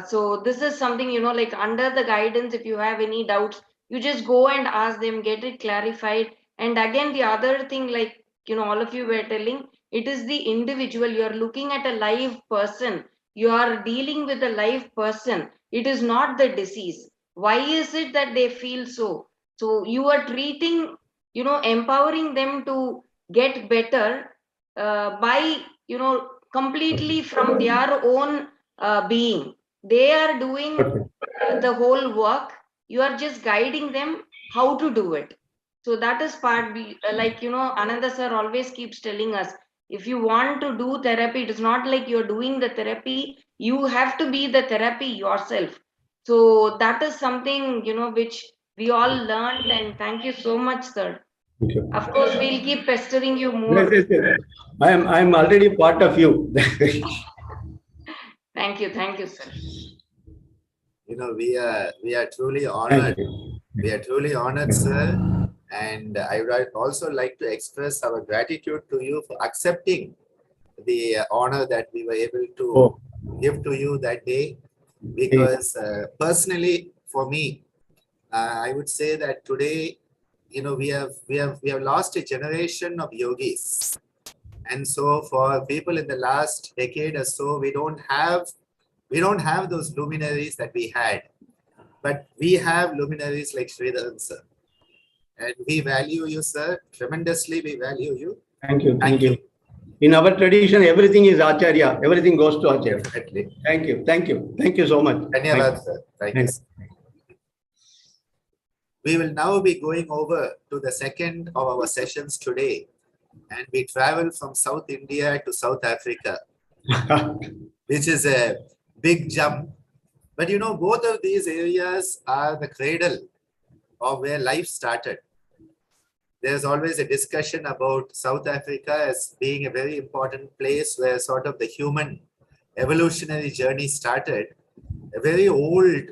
C: So this is something, like under the guidance, if you have any doubts, you just go and ask them, get it clarified. And again, the other thing, like, all of you were telling, it is the individual. You are looking at a live person. You are dealing with a live person. It is not the disease. Why is it that they feel so? So you are treating, empowering them to get better by, completely from their own being. They are doing the whole work. You are just guiding them how to do it. So that is part B. Like, Ananda sir always keeps telling us, if you want to do therapy, it is not like you're doing the therapy. You have to be the therapy yourself. So that is something, which we all learned. And thank you so much, sir.
B: Thank you.
C: Of course, we'll keep pestering you more.
B: Yes. I'm already part of you.
C: Thank you, sir.
A: We are truly honored. We are truly honored, sir. And I would also like to express our gratitude to you for accepting the honor that we were able to give to you that day. Because personally, for me, I would say that today, we have lost a generation of yogis. And so for people in the last decade or so, we don't have those luminaries that we had. But we have luminaries like Sridharan, sir. And we value you, sir. Tremendously, we value you.
B: Thank you. In our tradition, everything is Acharya. Everything goes to Acharya.
A: Definitely.
B: Thank you so much.
A: Dhanyavad, sir. Thank you. We will now be going over to the second of our sessions today. And we travel from South India to South Africa, which is a big jump. But you know, both of these areas are the cradle of where life started. There's always a discussion about South Africa as being a very important place where sort of the human evolutionary journey started. A very old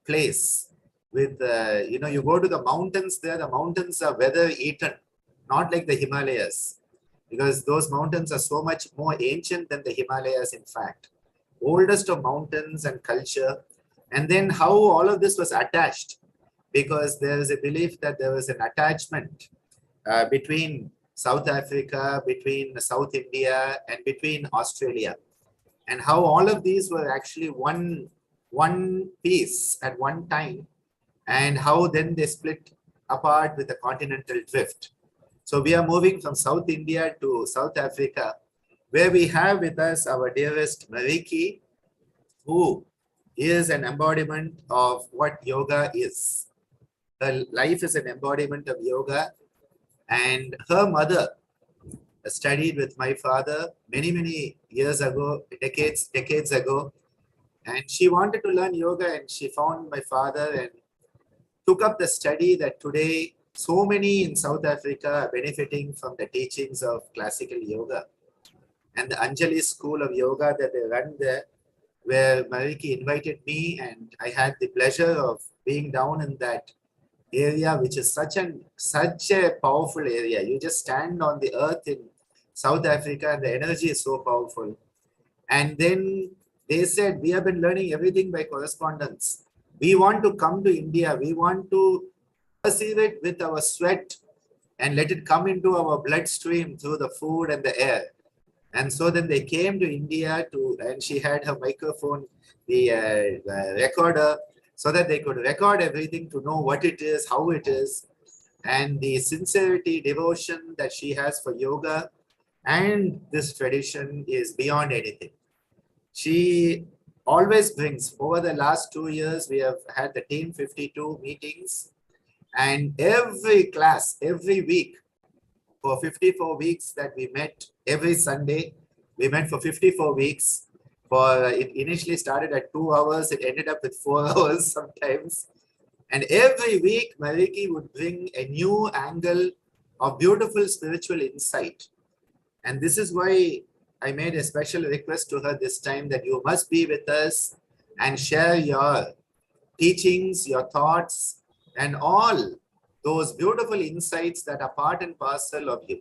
A: place with, you go to the mountains there, the mountains are weather eaten, not like the Himalayas, because those mountains are so much more ancient than the Himalayas, in fact. Oldest of mountains and culture. And then how all of this was attached, because there is a belief that there was an attachment between South Africa, between South India, and between Australia. And how all of these were actually one piece at one time, and how then they split apart with the continental drift. So we are moving from South India to South Africa, where we have with us our dearest Marietjie, who is an embodiment of what yoga is. Her life is an embodiment of yoga, and her mother studied with my father many years ago, decades ago, and she wanted to learn yoga, and she found my father and took up the study that today so many in South Africa are benefiting from the teachings of classical yoga. And the Anjali school of yoga that they run there, where Marietjie invited me, and I had the pleasure of being down in that area, which is such a powerful area. You just stand on the earth in South Africa and the energy is so powerful. And then they said, we have been learning everything by correspondence. We want to come to India. We want to perceive it with our sweat and let it come into our bloodstream through the food and the air. And so then they came to India and she had her microphone, the recorder, so that they could record everything to know what it is, how it is, and the sincerity, devotion that she has for yoga and this tradition is beyond anything. She always brings, over the last 2 years, we have had the Team 52 meetings, and every class, every week, for 54 weeks that we met every Sunday, we met for 54 weeks. It initially started at 2 hours, it ended up with 4 hours sometimes. And every week, Marietjie would bring a new angle of beautiful spiritual insight. And this is why I made a special request to her this time that you must be with us and share your teachings, your thoughts, and all those beautiful insights that are part and parcel of you.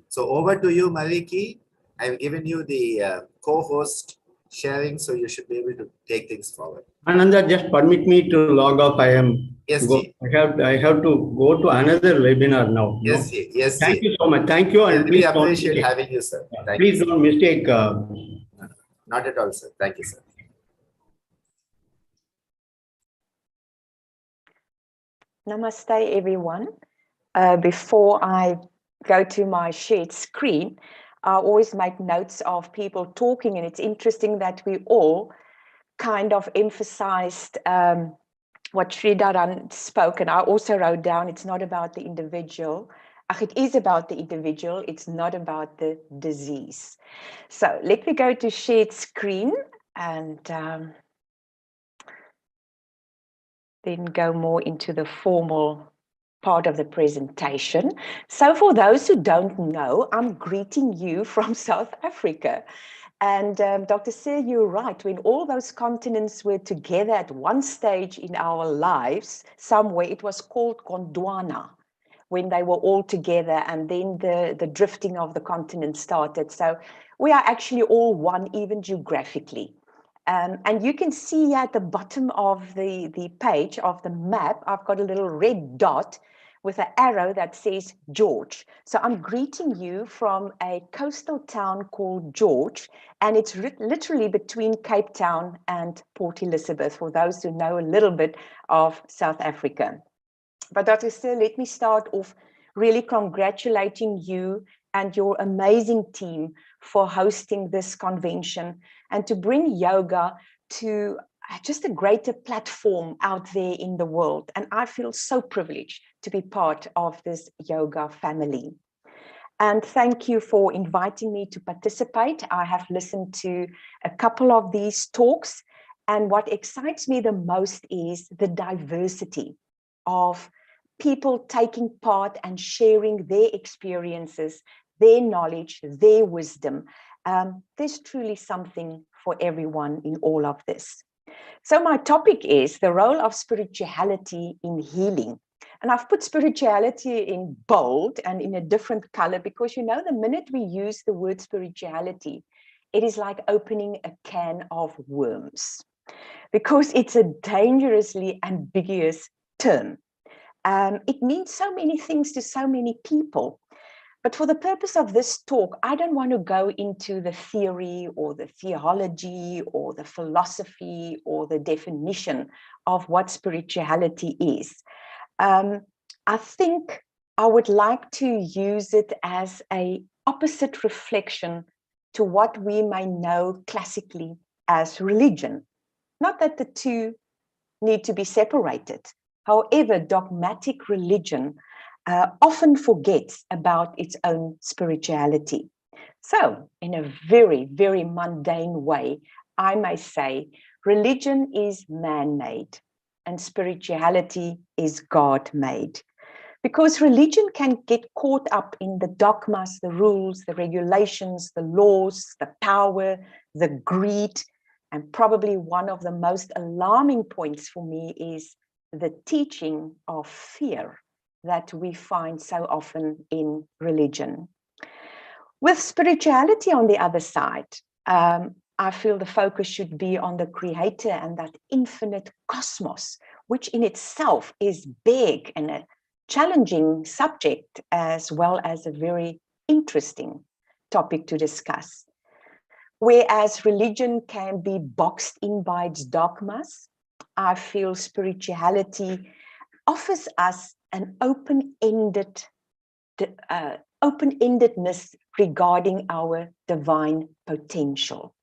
A: So over to you, Marietjie. I've given you the co-host sharing, so you should be able to take things forward.
B: Ananda, just permit me to log off. I have to go to another webinar now.
A: Yes,
B: no?
A: Yes.
B: Thank you so much. Thank you, and
A: we appreciate having you, sir.
B: Please don't mistake.
A: Not at all, sir. Thank you, sir.
D: Namaste, everyone. Before I go to my shared screen, I always make notes of people talking, and it's interesting that we all kind of emphasized what Sridharan spoke, and I also wrote down, it's not about the individual. It is about the individual, it's not about the disease. So let me go to shared screen and then go more into the formal part of the presentation. So for those who don't know, I'm greeting you from South Africa. And Dr. Sir, you're right. When all those continents were together at one stage in our lives, somewhere, it was called Gondwana, when they were all together, and then the drifting of the continent started. So we are actually all one, even geographically. And you can see at the bottom of the page of the map, I've got a little red dot with an arrow that says George. So I'm greeting you from a coastal town called George, and it's literally between Cape Town and Port Elizabeth, for those who know a little bit of South Africa. But Dr. Sir, let me start off really congratulating you and your amazing team for hosting this convention and to bring yoga to just a greater platform out there in the world. And I feel so privileged to be part of this yoga family. And thank you for inviting me to participate. I have listened to a couple of these talks, And what excites me the most is the diversity of people taking part and sharing their experiences, their knowledge, their wisdom. There's truly something for everyone in all of this. So my topic is the role of spirituality in healing. And I've put spirituality in bold and in a different color because, you know, the minute we use the word spirituality, it is like opening a can of worms because it's a dangerously ambiguous term. It means so many things to so many people. But for the purpose of this talk, I don't want to go into the theory or the theology or the philosophy or the definition of what spirituality is. I think I would like to use it as an opposite reflection to what we may know classically as religion. Not that the two need to be separated. However, dogmatic religion often forgets about its own spirituality. So, in a very, very mundane way, I may say religion is man-made and spirituality is God-made. Because religion can get caught up in the dogmas, the rules, the regulations, the laws, the power, the greed, and probably one of the most alarming points for me is the teaching of fear that we find so often in religion. With spirituality on the other side, I feel the focus should be on the creator and that infinite cosmos, which in itself is big and a challenging subject as well as a very interesting topic to discuss. Whereas religion can be boxed in by its dogmas, I feel spirituality offers us an open-endedness regarding our divine potential.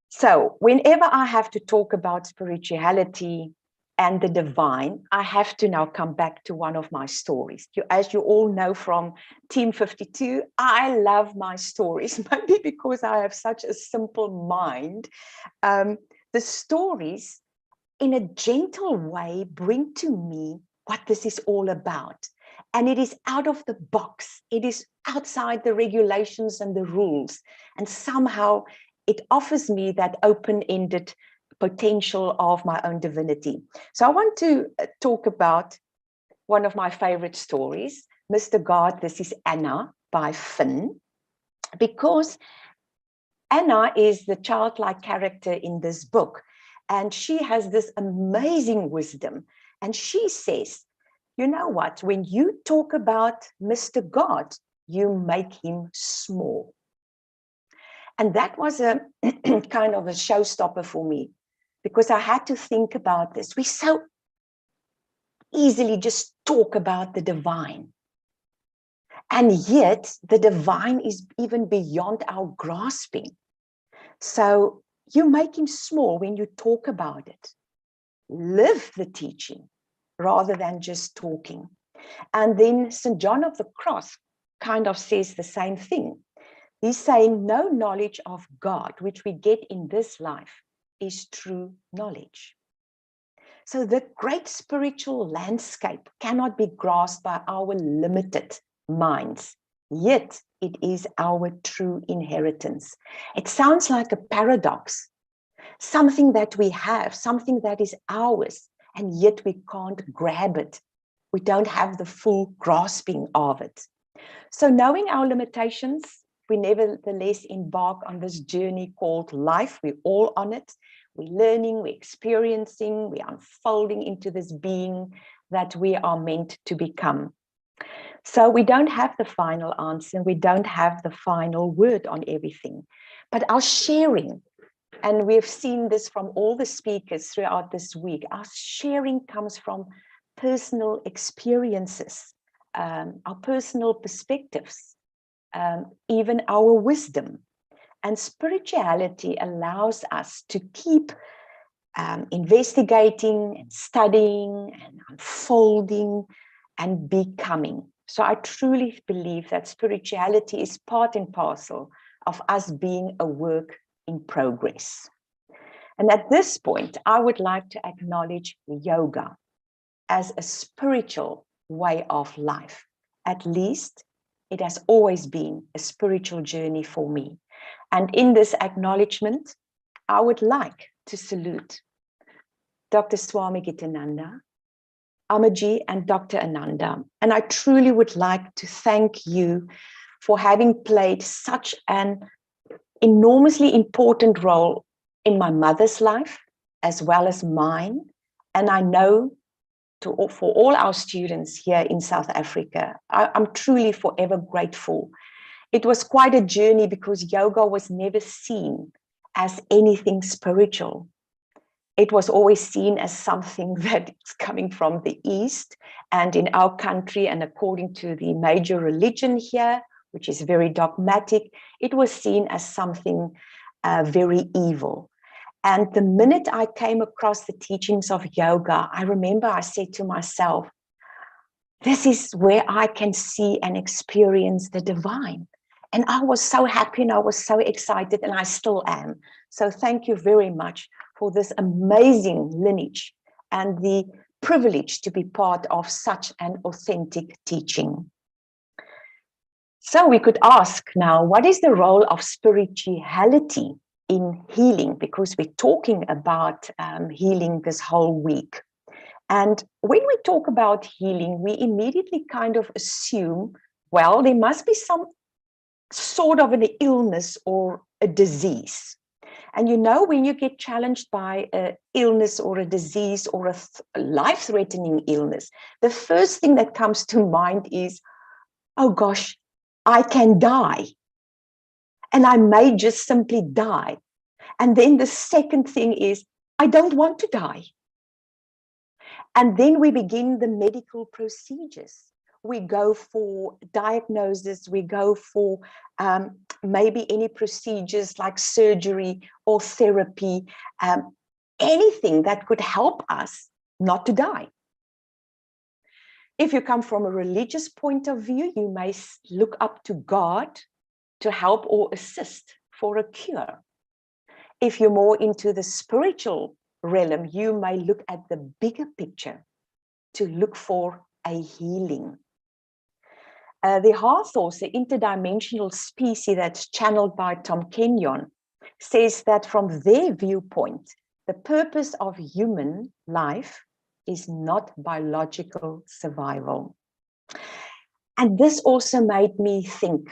D: So whenever I have to talk about spirituality and the divine, I have to now come back to one of my stories. As you all know from Team 52, I love my stories, maybe because I have such a simple mind. The stories, in a gentle way, bring to me what this is all about. And it is out of the box. It is outside the regulations and the rules. And somehow it offers me that open-ended potential of my own divinity. So I want to talk about one of my favorite stories, Mr. God, This is Anna by Finn, because Anna is the childlike character in this book. And she has this amazing wisdom. And she says, you know what, when you talk about Mr. God, you make him small. And that was a kind of a showstopper for me, because I had to think about this. We so easily just talk about the divine. And yet the divine is even beyond our grasping. So you make him small when you talk about it. Live the teaching rather than just talking. And then St. John of the Cross kind of says the same thing. He's saying no knowledge of God, which we get in this life, is true knowledge. So the great spiritual landscape cannot be grasped by our limited minds, yet it is our true inheritance. It sounds like a paradox, something that we have, something that is ours, and yet we can't grab it. We don't have the full grasping of it. So knowing our limitations, we nevertheless embark on this journey called life. We're all on it. We're learning, we're experiencing, we're unfolding into this being that we are meant to become. So we don't have the final answer. We don't have the final word on everything. But our sharing, and we've seen this from all the speakers throughout this week, our sharing comes from personal experiences, our personal perspectives, even our wisdom. And spirituality allows us to keep investigating and studying and unfolding and becoming. So I truly believe that spirituality is part and parcel of us being a work in progress. And at this point, I would like to acknowledge yoga as a spiritual way of life. At least it has always been a spiritual journey for me. And in this acknowledgement, I would like to salute Dr. Swami Gitananda, Amaji, and Dr. Ananda. And I truly would like to thank you for having played such an enormously important role in my mother's life, as well as mine. And I know for all our students here in South Africa, I'm truly forever grateful. It was quite a journey because yoga was never seen as anything spiritual. It was always seen as something that is coming from the East, and in our country, and according to the major religion here, which is very dogmatic, it was seen as something very evil. And the minute I came across the teachings of yoga, I remember I said to myself, this is where I can see and experience the divine. And I was so happy and I was so excited, and I still am. So thank you very much for this amazing lineage and the privilege to be part of such an authentic teaching. So we could ask now, what is the role of spirituality in healing? Because we're talking about healing this whole week. And when we talk about healing, we immediately kind of assume, well, there must be some sort of an illness or a disease. And you know, when you get challenged by an illness or a disease or a life-threatening illness, the first thing that comes to mind is, oh gosh, I can die. And I may just simply die. And then the second thing is, I don't want to die. And then we begin the medical procedures. We go for diagnosis, we go for maybe any procedures like surgery or therapy, anything that could help us not to die. If you come from a religious point of view, you may look up to God to help or assist for a cure. If you're more into the spiritual realm, you may look at the bigger picture to look for a healing. The Hathors, the interdimensional species that's channeled by Tom Kenyon, says that from their viewpoint, the purpose of human life is not biological survival. And this also made me think,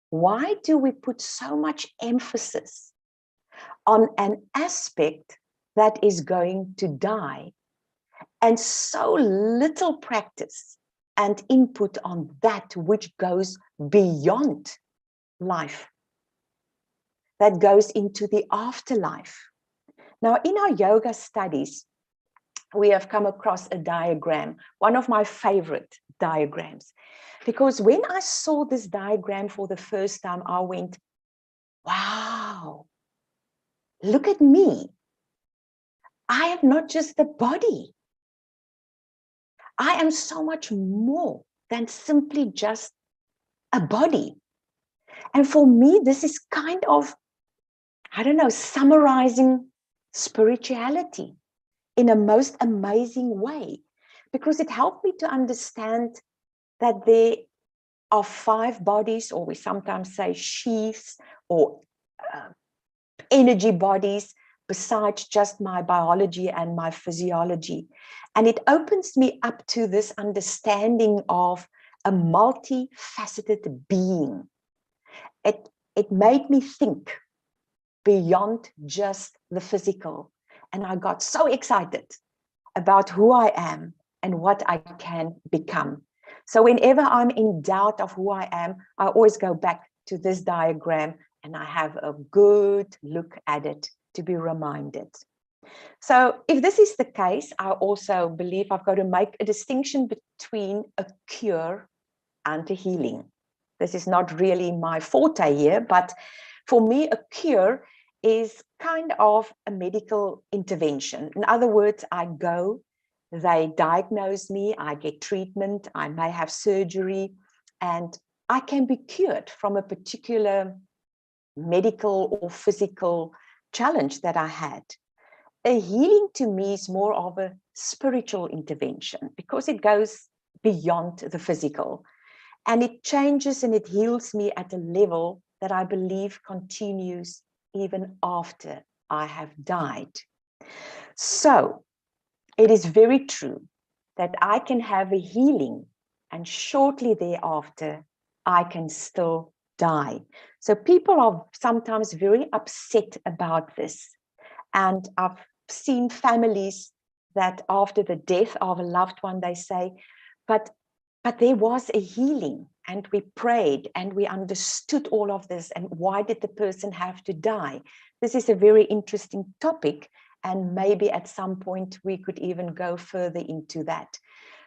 D: why do we put so much emphasis on an aspect that is going to die, and so little practice and input on that which goes beyond life, that goes into the afterlife? Now, in our yoga studies, we have come across a diagram, one of my favorite diagrams, because when I saw this diagram for the first time, I went, wow, look at me. I am not just the body. I am so much more than simply just a body. And for me, this is kind of, I don't know, summarizing spirituality in a most amazing way, because it helped me to understand that there are 5 bodies, or we sometimes say sheaths, or energy bodies, besides just my biology and my physiology. And it opens me up to this understanding of a multifaceted being. It made me think beyond just the physical. And I got so excited about who I am and what I can become. So whenever I'm in doubt of who I am, I always go back to this diagram and I have a good look at it to be reminded. So if this is the case, I also believe I've got to make a distinction between a cure and a healing. This is not really my forte here, but for me, a cure is kind of a medical intervention. In other words, I go, they diagnose me, I get treatment, I may have surgery, and I can be cured from a particular medical or physical challenge that I had. A healing to me is more of a spiritual intervention because it goes beyond the physical, and it changes and it heals me at a level that I believe continues even after I have died. So it is very true that I can have a healing and shortly thereafter, I can still die. So people are sometimes very upset about this. And I've seen families that after the death of a loved one, they say, but there was a healing and we prayed and we understood all of this. And why did the person have to die? This is a very interesting topic. And maybe at some point we could even go further into that.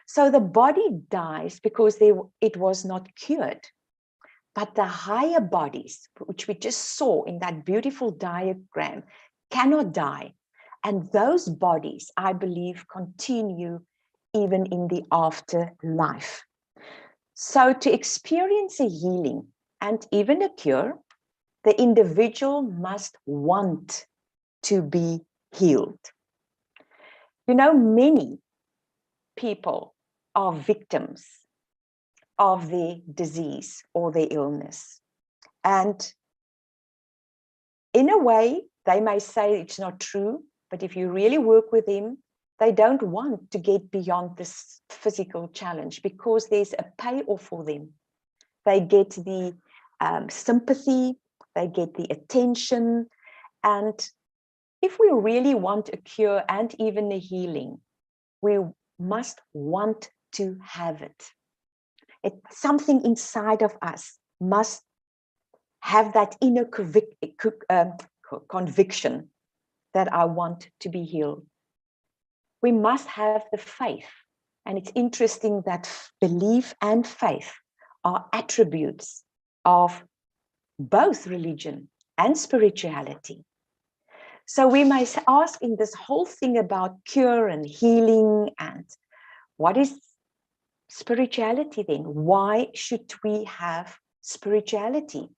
D: So the body dies because it was not cured. But the higher bodies, which we just saw in that beautiful diagram, cannot die. And those bodies, I believe, continue even in the afterlife. So to experience a healing and even a cure, the individual must want to be healed. You know, many people are victims of their disease or their illness. And in a way, they may say it's not true, but if you really work with them, they don't want to get beyond this physical challenge because there's a payoff for them. They get the sympathy, they get the attention. And if we really want a cure and even a healing, we must want to have it. Something inside of us must have that inner conviction that I want to be healed. We must have the faith. And it's interesting that belief and faith are attributes of both religion and spirituality. So we may ask in this whole thing about cure and healing and what is spirituality then? Why should we have spirituality?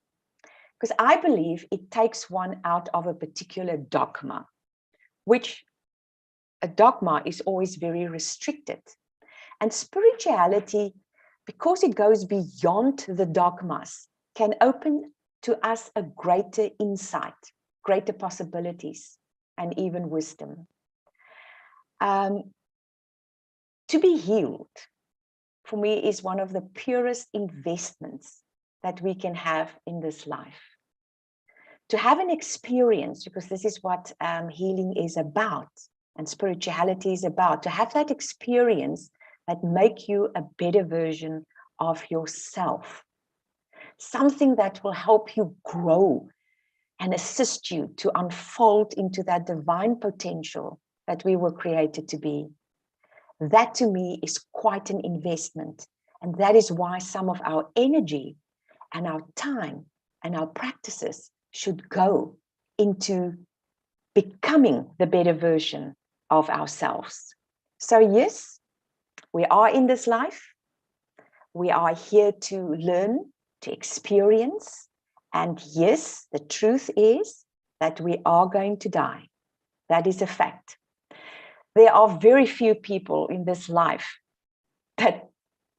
D: Because I believe it takes one out of a particular dogma, which a dogma is always very restricted. And spirituality, because it goes beyond the dogmas, can open to us a greater insight, greater possibilities, and even wisdom. To be healed, for me, is one of the purest investments that we can have in this life. To have an experience, because this is what healing is about and spirituality is about, to have that experience that make you a better version of yourself. Something that will help you grow and assist you to unfold into that divine potential that we were created to be. That to me is quite an investment. And that is why some of our energy and our time and our practices should go into becoming the better version of ourselves. So yes, we are in this life. We are here to learn, to experience. And yes, the truth is that we are going to die. That is a fact. There are very few people in this life that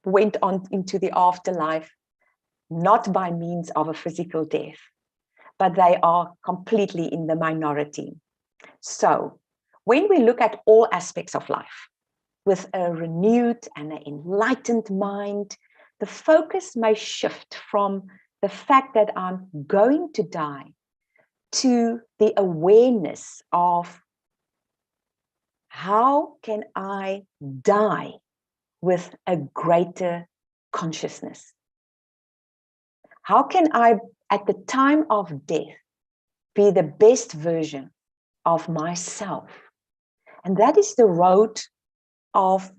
D: went on into the afterlife, not by means of a physical death, but they are completely in the minority. So when we look at all aspects of life with a renewed and an enlightened mind, the focus may shift from the fact that I'm going to die to the awareness of how can I die with a greater consciousness? How can I, at the time of death, be the best version of myself? And that is the road of,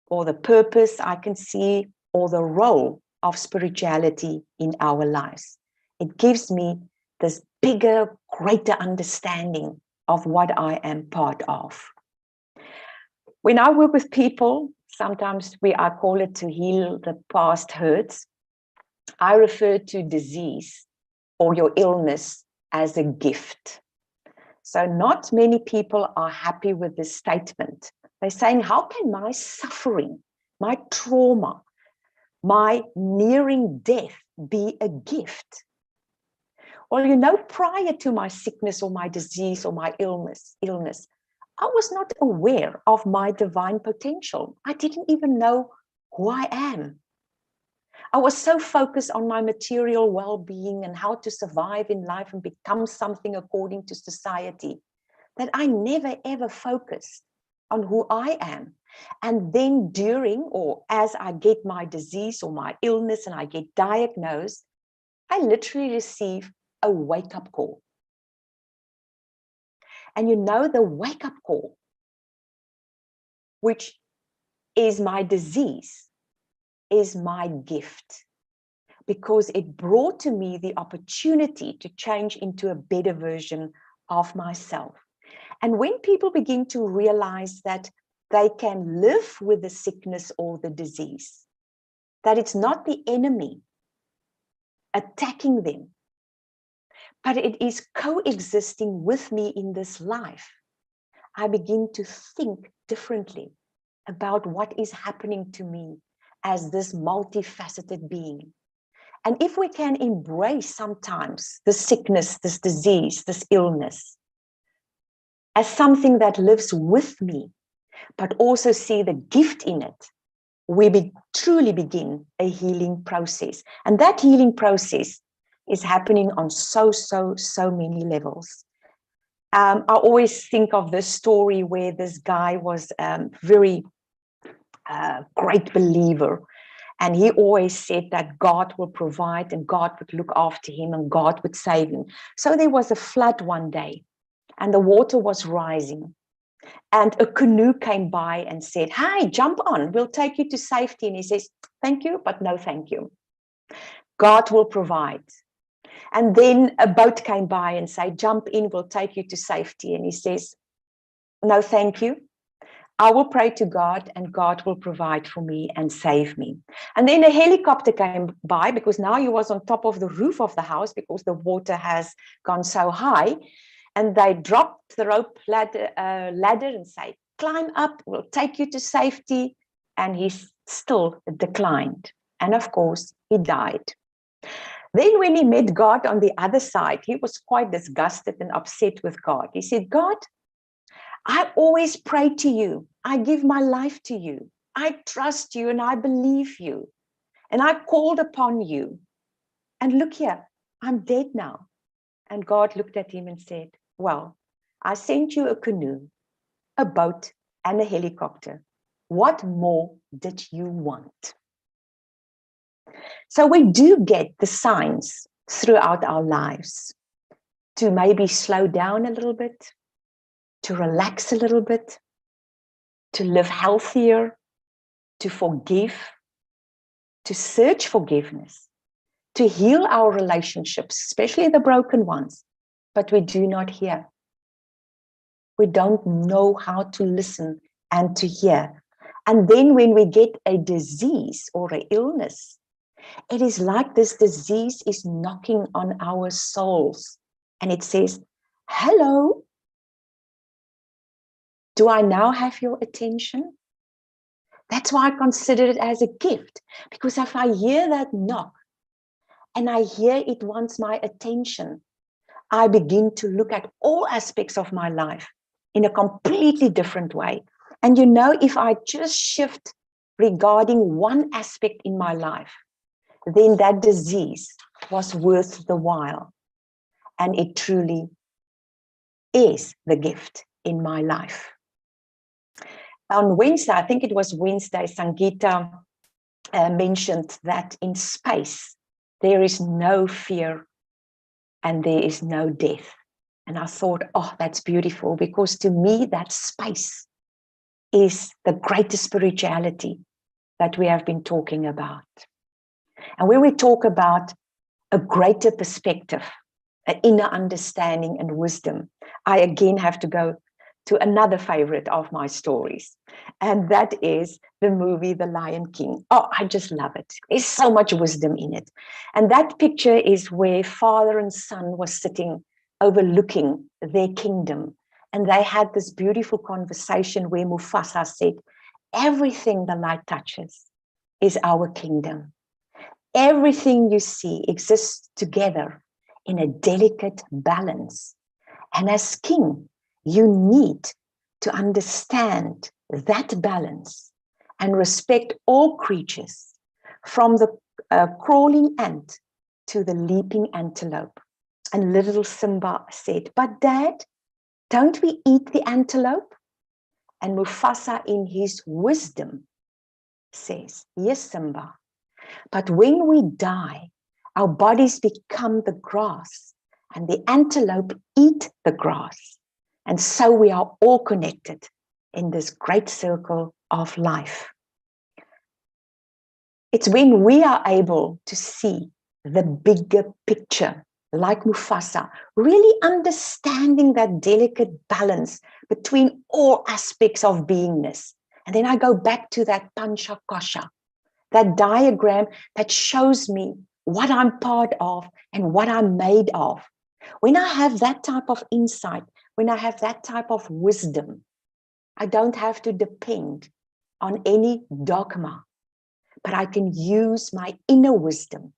D: or the purpose I can see, or the role of spirituality in our lives. It gives me this bigger, greater understanding of what I am part of. When I work with people, sometimes I call it to heal the past hurts. I refer to disease or your illness as a gift. So not many people are happy with this statement. They're saying, how can my suffering, my trauma, my nearing death be a gift? Well, you know, prior to my sickness or my disease or my illness, I was not aware of my divine potential. I didn't even know who I am. I was so focused on my material well-being and how to survive in life and become something according to society that I never ever focused on who I am. And then during or as I get my disease or my illness and I get diagnosed, I literally receive a wake-up call. And you know, the wake-up call, which is my disease, is my gift, because it brought to me the opportunity to change into a better version of myself. And when people begin to realize that they can live with the sickness or the disease, that it's not the enemy attacking them, but it is coexisting with me in this life, I begin to think differently about what is happening to me as this multifaceted being. And if we can embrace sometimes this sickness, this disease, this illness as something that lives with me, but also see the gift in it, we truly begin a healing process. And that healing process is happening on so many levels. I always think of this story where this guy was very great believer. And he always said that God will provide and God would look after him and God would save him. So there was a flood one day and the water was rising. And a canoe came by and said, "Hi, jump on, we'll take you to safety." And he says, "Thank you, but no thank you. God will provide." And then a boat came by and said, "Jump in, we'll take you to safety." And he says, "No thank you. I will pray to God and God will provide for me and save me." And then a helicopter came by, because now he was on top of the roof of the house because the water has gone so high. And they dropped the rope ladder and said, "Climb up, we'll take you to safety." And he still declined. And of course, he died. Then when he met God on the other side, he was quite disgusted and upset with God. He said, "God, I always pray to you. I give my life to you. I trust you and I believe you. And I called upon you. And look here, I'm dead now." And God looked at him and said, "Well, I sent you a canoe, a boat, and a helicopter. What more did you want?" So we do get the signs throughout our lives to maybe slow down a little bit, to relax a little bit, to live healthier, to forgive, to search forgiveness, to heal our relationships, especially the broken ones, but we do not hear. We don't know how to listen and to hear. And then when we get a disease or an illness, it is like this disease is knocking on our souls and it says, "Hello, do I now have your attention?" That's why I consider it as a gift, because if I hear that knock and I hear it wants my attention, I begin to look at all aspects of my life in a completely different way. And you know, if I just shift regarding one aspect in my life, then that disease was worth the while. And it truly is the gift in my life. On Wednesday, I think it was Wednesday, Sangeeta mentioned that in space, there is no fear and there is no death. And I thought, oh, that's beautiful, because to me, that space is the greatest spirituality that we have been talking about. And when we talk about a greater perspective, an inner understanding and wisdom, I again have to go to another favorite of my stories. And that is the movie, The Lion King. Oh, I just love it. There's so much wisdom in it. And that picture is where father and son was sitting overlooking their kingdom. And they had this beautiful conversation where Mufasa said, everything the light touches is our kingdom. Everything you see exists together in a delicate balance. And as king, you need to understand that balance and respect all creatures, from the crawling ant to the leaping antelope. And little Simba said, but Dad, don't we eat the antelope? And Mufasa, in his wisdom, says, yes, Simba, but when we die, our bodies become the grass and the antelope eat the grass. And so we are all connected in this great circle of life. It's when we are able to see the bigger picture, like Mufasa, really understanding that delicate balance between all aspects of beingness. And then I go back to that Panchakosha, that diagram that shows me what I'm part of and what I'm made of. When I have that type of insight, when I have that type of wisdom, I don't have to depend on any dogma, but I can use my inner wisdom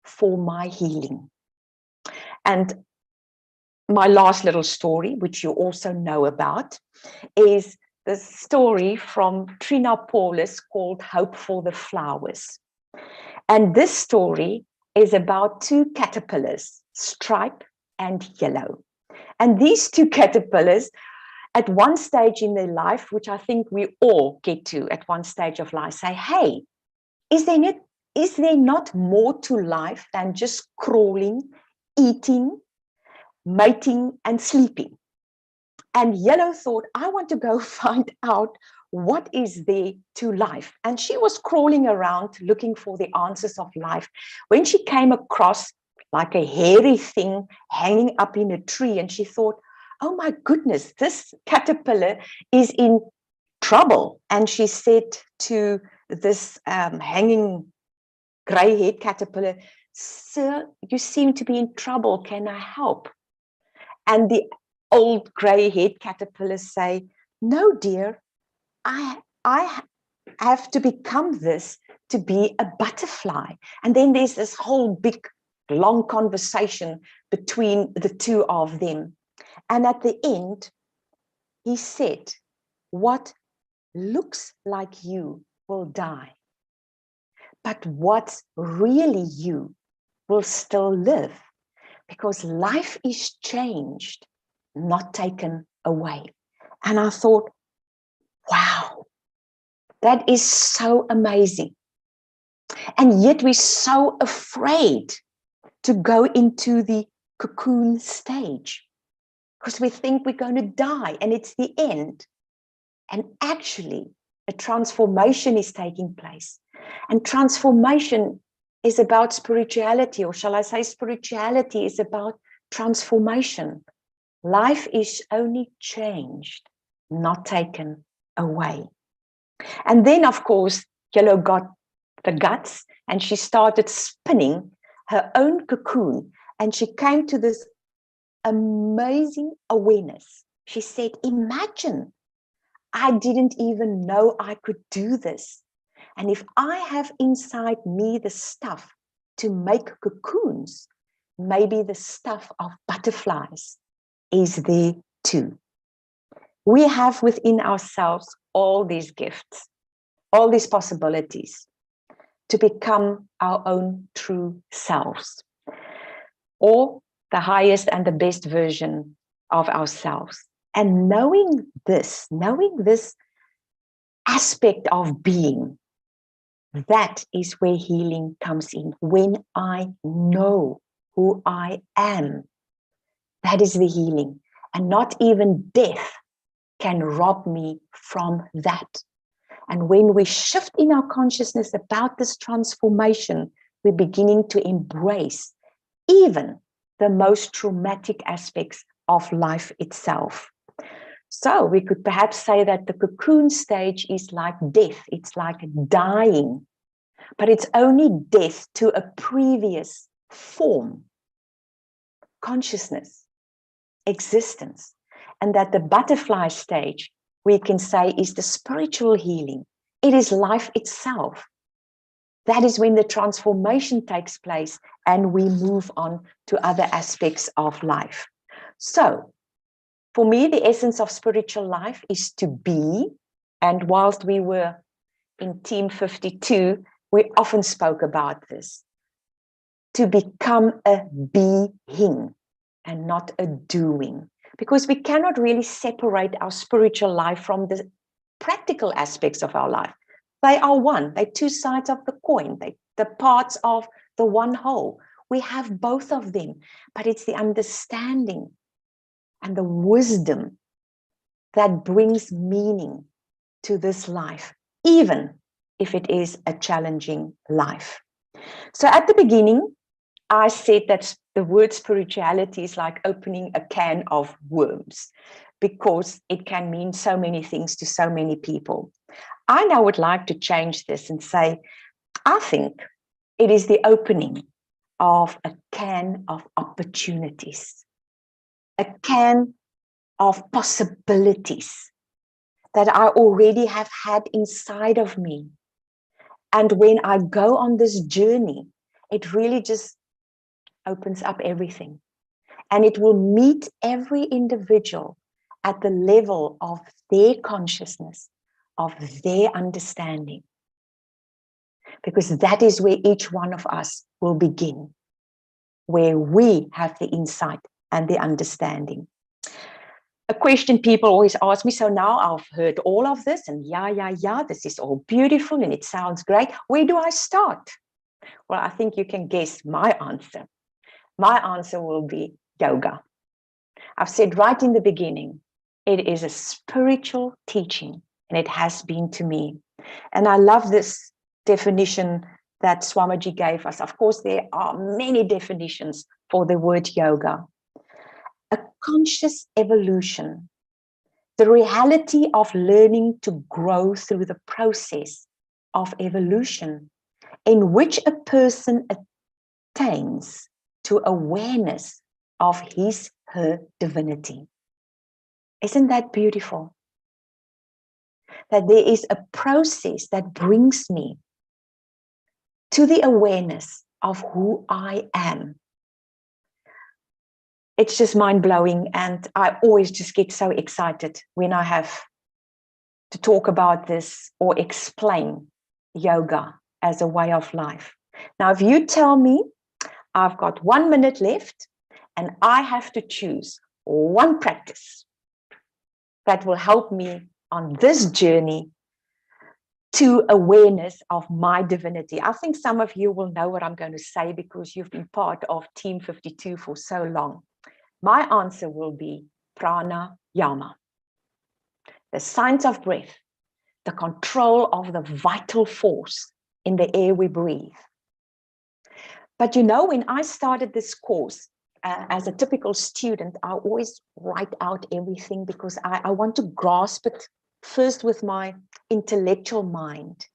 D: for my healing. And my last little story, which you also know about, is the story from Trina Paulus called Hope for the Flowers. And this story is about two caterpillars, Stripe and Yellow. And these two caterpillars, at one stage in their life, which I think we all get to at one stage of life, say, hey, is there not more to life than just crawling, eating, mating, and sleeping? And Yellow thought, I want to go find out what is there to life. And she was crawling around looking for the answers of life when she came across like a hairy thing hanging up in a tree. And she thought, oh my goodness, this caterpillar is in trouble. And she said to this hanging gray-haired caterpillar, sir, you seem to be in trouble. Can I help? And the old gray-haired caterpillars say, no, dear, I have to become this to be a butterfly. And then there's this whole big, long conversation between the two of them. And at the end, he said, what looks like you will die, but what's really you will still live, because life is changed, not taken away. And I thought, wow, that is so amazing. And yet we're so afraid to go into the cocoon stage because we think we're going to die and it's the end. And actually, a transformation is taking place. And transformation is about spirituality, or shall I say spirituality is about transformation. Life is only changed, not taken away. And then, of course, Yellow got the guts and she started spinning her own cocoon. And she came to this amazing awareness. She said, imagine, I didn't even know I could do this. And if I have inside me the stuff to make cocoons, maybe the stuff of butterflies is there too. We have within ourselves all these gifts, all these possibilities to become our own true selves, or the highest and the best version of ourselves. And knowing this aspect of being, that is where healing comes in. When I know who I am, that is the healing. And not even death can rob me from that. And when we shift in our consciousness about this transformation, we're beginning to embrace even the most traumatic aspects of life itself. So we could perhaps say that the cocoon stage is like death. It's like dying, but it's only death to a previous form, consciousness. existence. And that the butterfly stage, we can say, is the spiritual healing. It is life itself. That is when the transformation takes place and we move on to other aspects of life. So, for me, the essence of spiritual life is to be. And whilst we were in Team 52, we often spoke about this. To become a being and not a doing. Because we cannot really separate our spiritual life from the practical aspects of our life. They are one. They're two sides of the coin. They're the parts of the one whole. We have both of them, but it's the understanding and the wisdom that brings meaning to this life, even if it is a challenging life. So at the beginning, I said that the word spirituality is like opening a can of worms, because it can mean so many things to so many people. I now would like to change this and say, I think it is the opening of a can of opportunities, a can of possibilities that I already have had inside of me. And when I go on this journey, it really just opens up everything. And it will meet every individual at the level of their consciousness, of their understanding. Because that is where each one of us will begin, where we have the insight and the understanding. A question people always ask me, so now I've heard all of this and yeah, this is all beautiful and it sounds great. Where do I start? Well, I think you can guess my answer. My answer will be yoga. I've said right in the beginning, it is a spiritual teaching, and it has been to me. And I love this definition that Swamiji gave us. Of course, there are many definitions for the word yoga. A conscious evolution, the reality of learning to grow through the process of evolution, in which a person attains to awareness of his, her divinity. Isn't that beautiful? That there is a process that brings me to the awareness of who I am. It's just mind-blowing, and I always just get so excited when I have to talk about this or explain yoga as a way of life. Now, if you tell me I've got 1 minute left and I have to choose one practice that will help me on this journey to awareness of my divinity. I think some of you will know what I'm going to say because you've been part of Team 52 for so long. My answer will be pranayama, the science of breath, the control of the vital force in the air we breathe. But you know, when I started this course, as a typical student, I always write out everything because I want to grasp it first with my intellectual mind.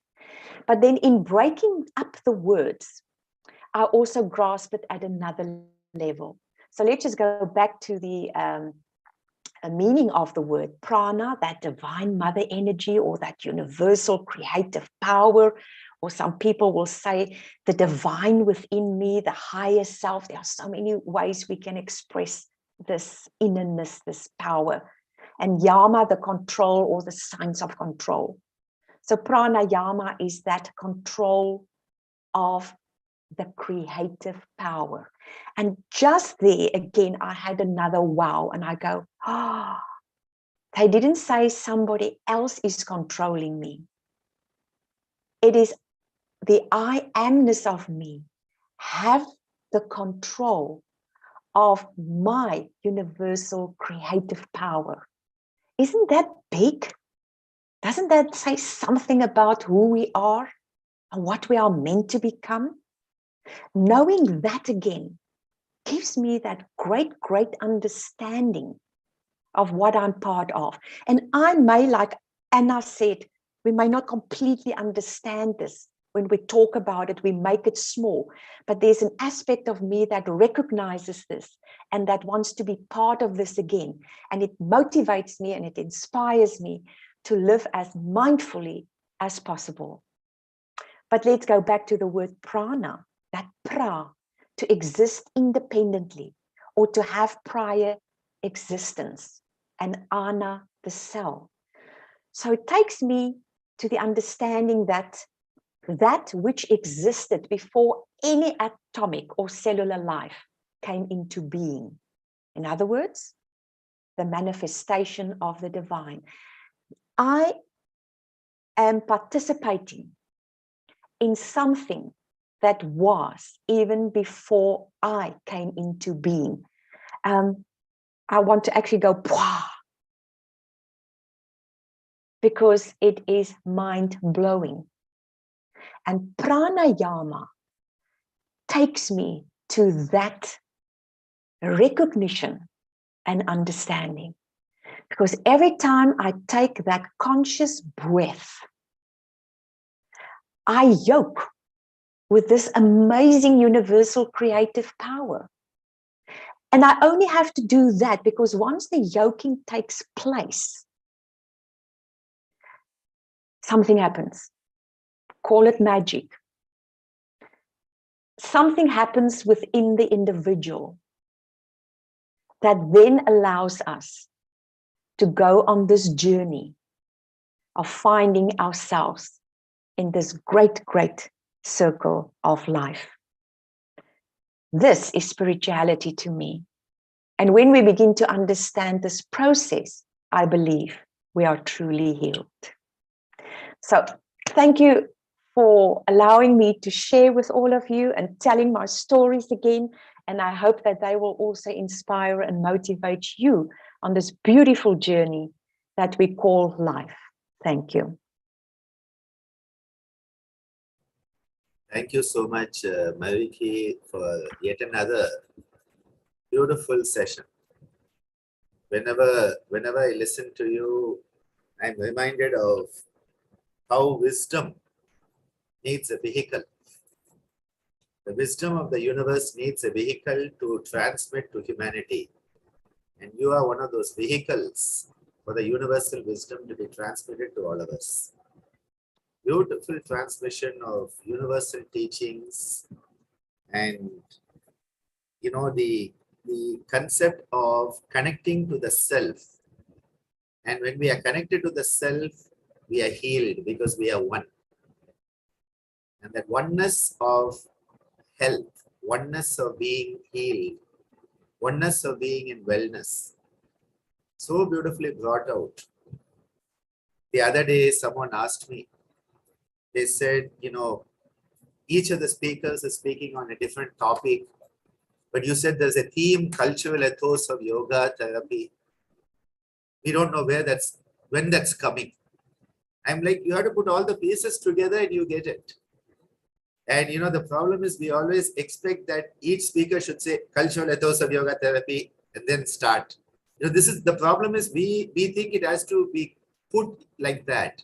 D: But then in breaking up the words, I also grasp it at another level. So let's just go back to the meaning of the word prana, that divine mother energy or that universal creative power, or some people will say the divine within me, the higher self. There are so many ways we can express this innerness, this power. And yama, the control or the science of control. So pranayama is that control of the creative power. And just there, again, I had another wow. And I go, oh, they didn't say somebody else is controlling me. It is the I amness of me have the control of my universal creative power. Isn't that big? Doesn't that say something about who we are and what we are meant to become? Knowing that again gives me that great understanding of what I'm part of. And I may, like Anna said, we may not completely understand this when we talk about it, we make it small. But there's an aspect of me that recognizes this and that wants to be part of this again. And it motivates me and it inspires me to live as mindfully as possible. But let's go back to the word prana, that pra, to exist independently or to have prior existence, and ana, the cell. So it takes me to the understanding that that which existed before any atomic or cellular life came into being. In other words, the manifestation of the divine. I am participating in something that was even before I came into being. I want to actually go, Pwah, because it is mind-blowing. And pranayama takes me to that recognition and understanding. Because every time I take that conscious breath, I yoke with this amazing universal creative power. And I only have to do that because once the yoking takes place, something happens. Call it magic. Something happens within the individual that then allows us to go on this journey of finding ourselves in this great, great circle of life. This is spirituality to me. And when we begin to understand this process, I believe we are truly healed. So thank you for allowing me to share with all of you and telling my stories again. And I hope that they will also inspire and motivate you on this beautiful journey that we call life. Thank you.
A: Thank you so much, Marietjie, for yet another beautiful session. Whenever I listen to you, I'm reminded of how wisdom needs a vehicle. The wisdom of the universe needs a vehicle to transmit to humanity. And you are one of those vehicles for the universal wisdom to be transmitted to all of us. Beautiful transmission of universal teachings and, you know, the concept of connecting to the self. And when we are connected to the self, we are healed because we are one. And that oneness of health, oneness of being healed, oneness of being in wellness, so beautifully brought out. The other day, someone asked me, they said, you know, each of the speakers is speaking on a different topic, but you said there's a theme, cultural ethos of yoga therapy. We don't know when that's coming. I'm like, you have to put all the pieces together and you get it. And you know, the problem is we always expect that each speaker should say cultural ethos of yoga therapy and then start. You know, this is the problem is we think it has to be put like that.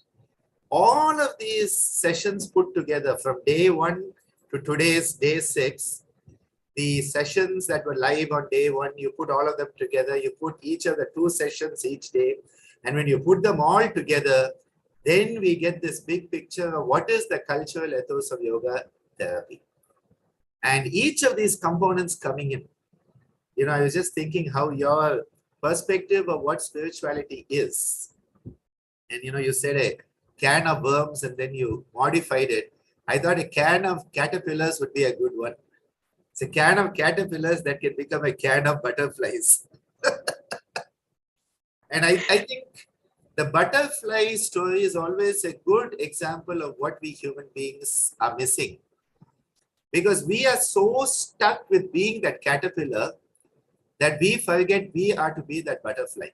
A: All of these sessions put together from day 1 to today's day 6, the sessions that were live on day 1, you put all of them together, you put each of the 2 sessions each day. And when you put them all together, then we get this big picture of what is the cultural ethos of yoga therapy. And each of these components coming in, you know, I was just thinking how your perspective of what spirituality is. And, you know, you said a can of worms and then you modified it. I thought a can of caterpillars would be a good one. It's a can of caterpillars that can become a can of butterflies. And I think the butterfly story is always a good example of what we human beings are missing. Because we are so stuck with being that caterpillar that we forget we are to be that butterfly.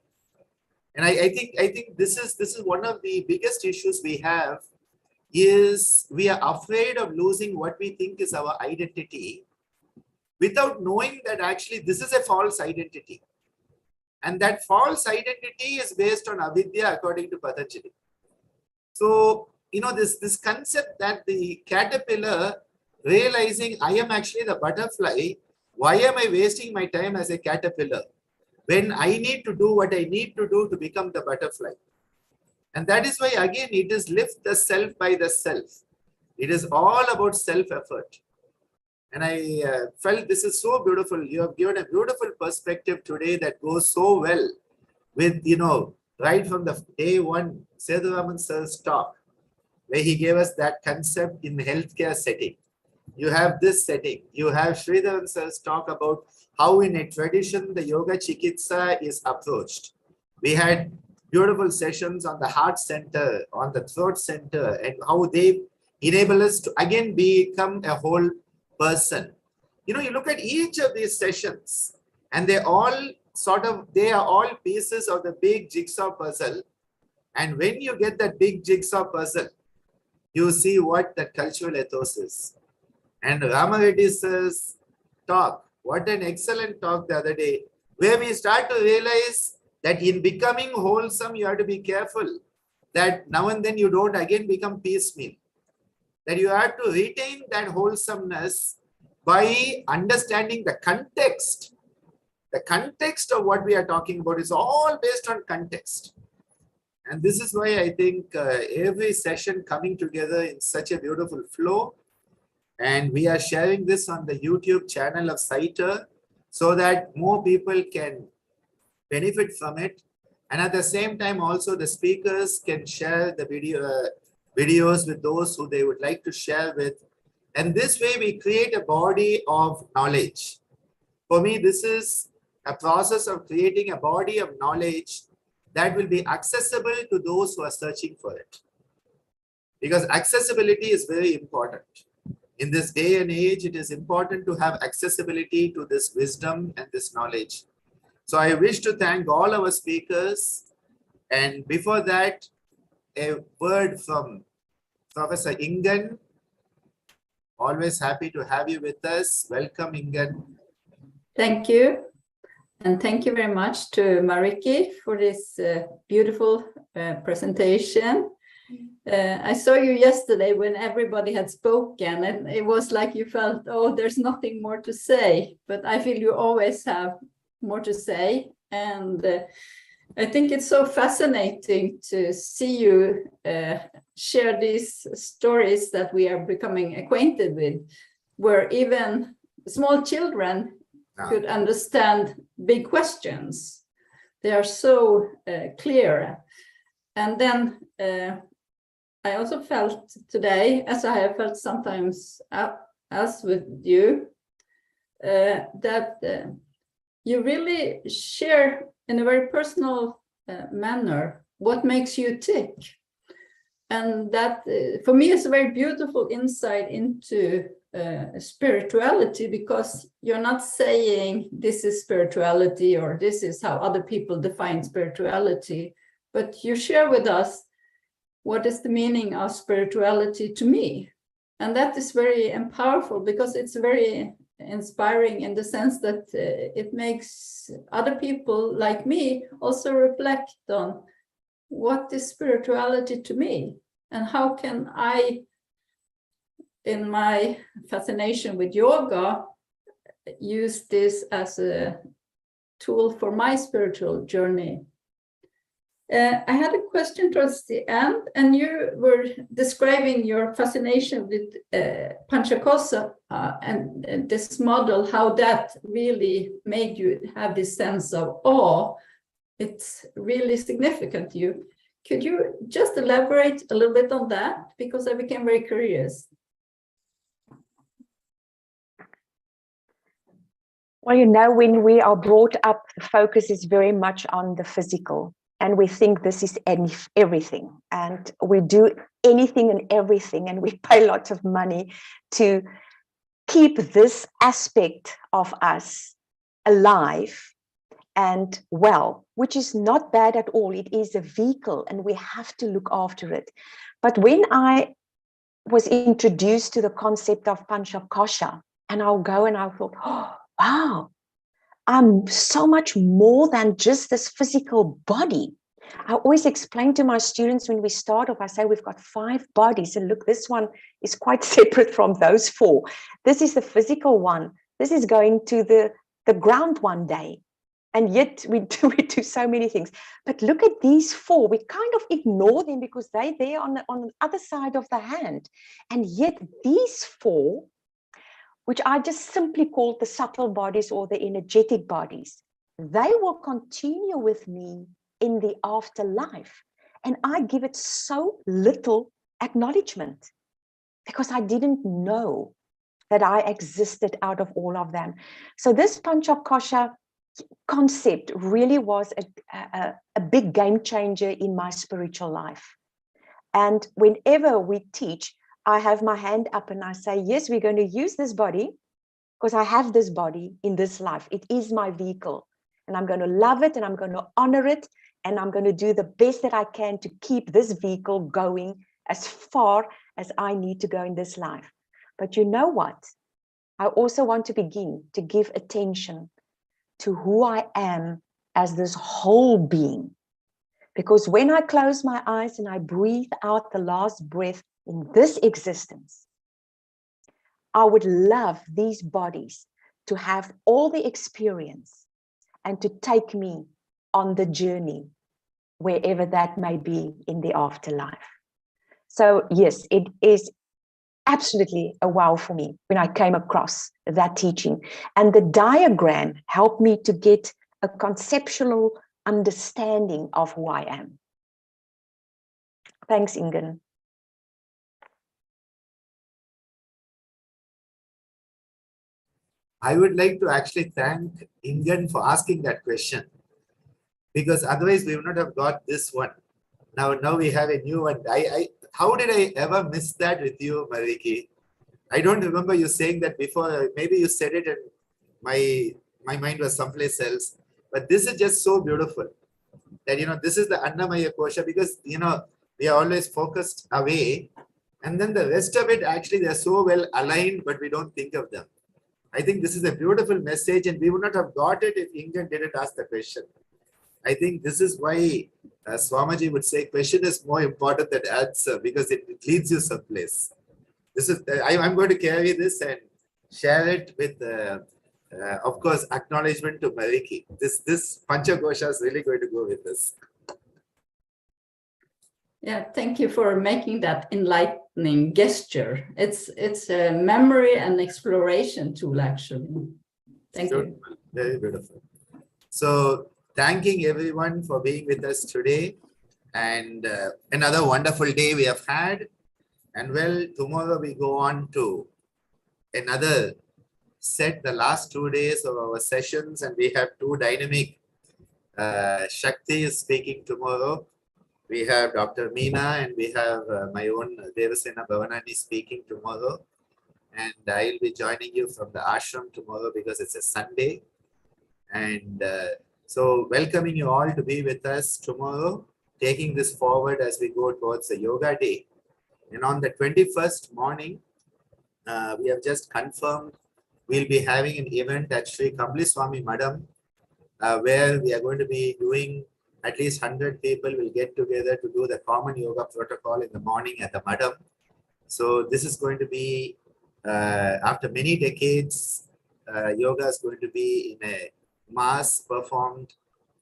A: And I think this is one of the biggest issues we have is we are afraid of losing what we think is our identity without knowing that actually this is a false identity. And that false identity is based on avidya according to Patanjali. So this concept that the caterpillar realizing I am actually the butterfly, why am I wasting my time as a caterpillar when I need to do what I need to do to become the butterfly? And that is why, again, it is lift the self by the self. It is all about self-effort. And I felt this is so beautiful. You have given a beautiful perspective today that goes so well with, right from the day one, Sridharan sir's talk, where he gave us that concept in healthcare setting. You have this setting. You have Sridharan sir's talk about how in a tradition the yoga chikitsa is approached. We had beautiful sessions on the heart center, on the throat center, and how they enable us to again become a whole person. You look at each of these sessions and they are all pieces of the big jigsaw puzzle. And when you get that big jigsaw puzzle, you see what the cultural ethos is. And Ramareddy sir's talk, what an excellent talk the other day, where we start to realize that in becoming wholesome, you have to be careful that now and then you don't again become piecemeal. That you have to retain that wholesomeness by understanding the context. The context of what we are talking about is all based on context. And this is why I think every session coming together in such a beautiful flow. And we are sharing this on the YouTube channel of Saiter so that more people can benefit from it. And at the same time, also the speakers can share the videos with those who they would like to share with. And this way we create a body of knowledge. For me, this is a process of creating a body of knowledge that will be accessible to those who are searching for it. Because accessibility is very important. In this day and age, it is important to have accessibility to this wisdom and this knowledge. So I wish to thank all our speakers. And before that, a word from Professor Ingan. Always happy to have you with us. Welcome, Ingan.
E: Thank you. And thank you very much to Marietjie for this beautiful presentation. I saw you yesterday when everybody had spoken, and it was like you felt, oh, there's nothing more to say. But I feel you always have more to say. And I think it's so fascinating to see you share these stories that we are becoming acquainted with, where even small children could understand big questions. They are so clear. And then I also felt today, as I have felt sometimes as with you, that you really share in a very personal manner what makes you tick. And that, for me, is a very beautiful insight into spirituality, because you're not saying this is spirituality or this is how other people define spirituality, but you share with us what is the meaning of spirituality to me. And that is very powerful, because it's very inspiring in the sense that it makes other people like me also reflect on what is spirituality to me, and how can I, in my fascination with yoga, use this as a tool for my spiritual journey. I had a question towards the end, and you were describing your fascination with Panchakosa and this model, how that really made you have this sense of awe. It's really significant to you. Could you just elaborate a little bit on that? Because I became very curious.
D: Well, you know, when we are brought up, the focus is very much on the physical. And we think this is everything. And we do anything and everything. And we pay lots of money to keep this aspect of us alive and well, which is not bad at all. It is a vehicle and we have to look after it. But when I was introduced to the concept of Panchakosha, and I'll go and I thought, oh, wow, I'm so much more than just this physical body. I always explain to my students when we start off, I say we've got 5 bodies, and look, this one is quite separate from those 4. This is the physical one. This is going to the ground one day. And yet we do so many things. But look at these 4. We kind of ignore them because they're there on the other side of the hand. And yet these 4, which I just simply call the subtle bodies or the energetic bodies, they will continue with me in the afterlife. And I give it so little acknowledgement because I didn't know that I existed out of all of them. So this Panchakosha concept really was a big game changer in my spiritual life. And whenever we teach, I have my hand up and I say, yes, we're going to use this body because I have this body in this life. It is my vehicle. And I'm going to love it and I'm going to honor it. And I'm going to do the best that I can to keep this vehicle going as far as I need to go in this life. But you know what? I also want to begin to give attention to who I am as this whole being. Because when I close my eyes and I breathe out the last breath in this existence, I would love these bodies to have all the experience and to take me on the journey, wherever that may be in the afterlife. So yes, it is absolutely a wow for me when I came across that teaching. And the diagram helped me to get a conceptual understanding of who I am. Thanks, Ingen.
A: I would like to actually thank Ingen for asking that question, because otherwise we would not have got this one. Now we have a new one. How did I ever miss that with you, Marietjie? I don't remember you saying that before. Maybe you said it and my mind was someplace else. But this is just so beautiful that, this is the Annamaya Kosha, because, we are always focused away. And then the rest of it, actually, they're so well aligned, but we don't think of them. I think this is a beautiful message, and we would not have got it if Ingen didn't ask the question. I think this is why Swamiji would say question is more important than answer, because it leads you someplace. This is I'm going to carry this and share it with, of course, acknowledgement to Marietjie. This Panchakosha is really going to go with this.
E: Yeah, thank you for making that enlightening gesture. It's a memory and exploration tool, actually. Thank you.
A: Very beautiful. So, thanking everyone for being with us today, and another wonderful day we have had. And well, tomorrow we go on to another set, the last 2 days of our sessions, and we have 2 dynamic Shakti is speaking tomorrow. We have Dr. Meena and we have my own Devasena Bhavanani speaking tomorrow. And I'll be joining you from the ashram tomorrow because it's a Sunday. And so welcoming you all to be with us tomorrow, taking this forward as we go towards the Yoga Day. And on the 21st morning, we have just confirmed we'll be having an event at Sri Kambli Swami Madam, where we are going to be doing at least 100 people will get together to do the common yoga protocol in the morning at the Madam. So this is going to be, after many decades, yoga is going to be in a mass performed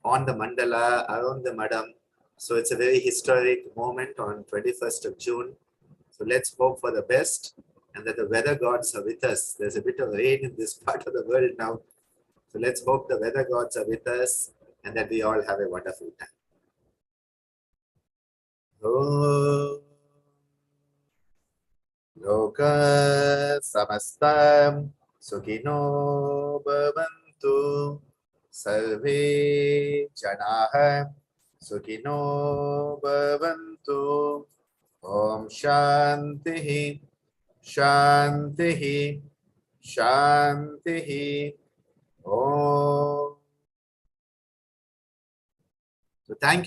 A: on the mandala around the Madam. So it's a very historic moment on 21st of June. So let's hope for the best and that the weather gods are with us. There's a bit of rain in this part of the world now. So let's hope the weather gods are with us and that we all have a wonderful time. Om Loka Samastam Sukhino Bhavantu Sarve Janaha Sukhino Bhavantu. Om Shantihi Shantihi Shantihi. Om. So thank you.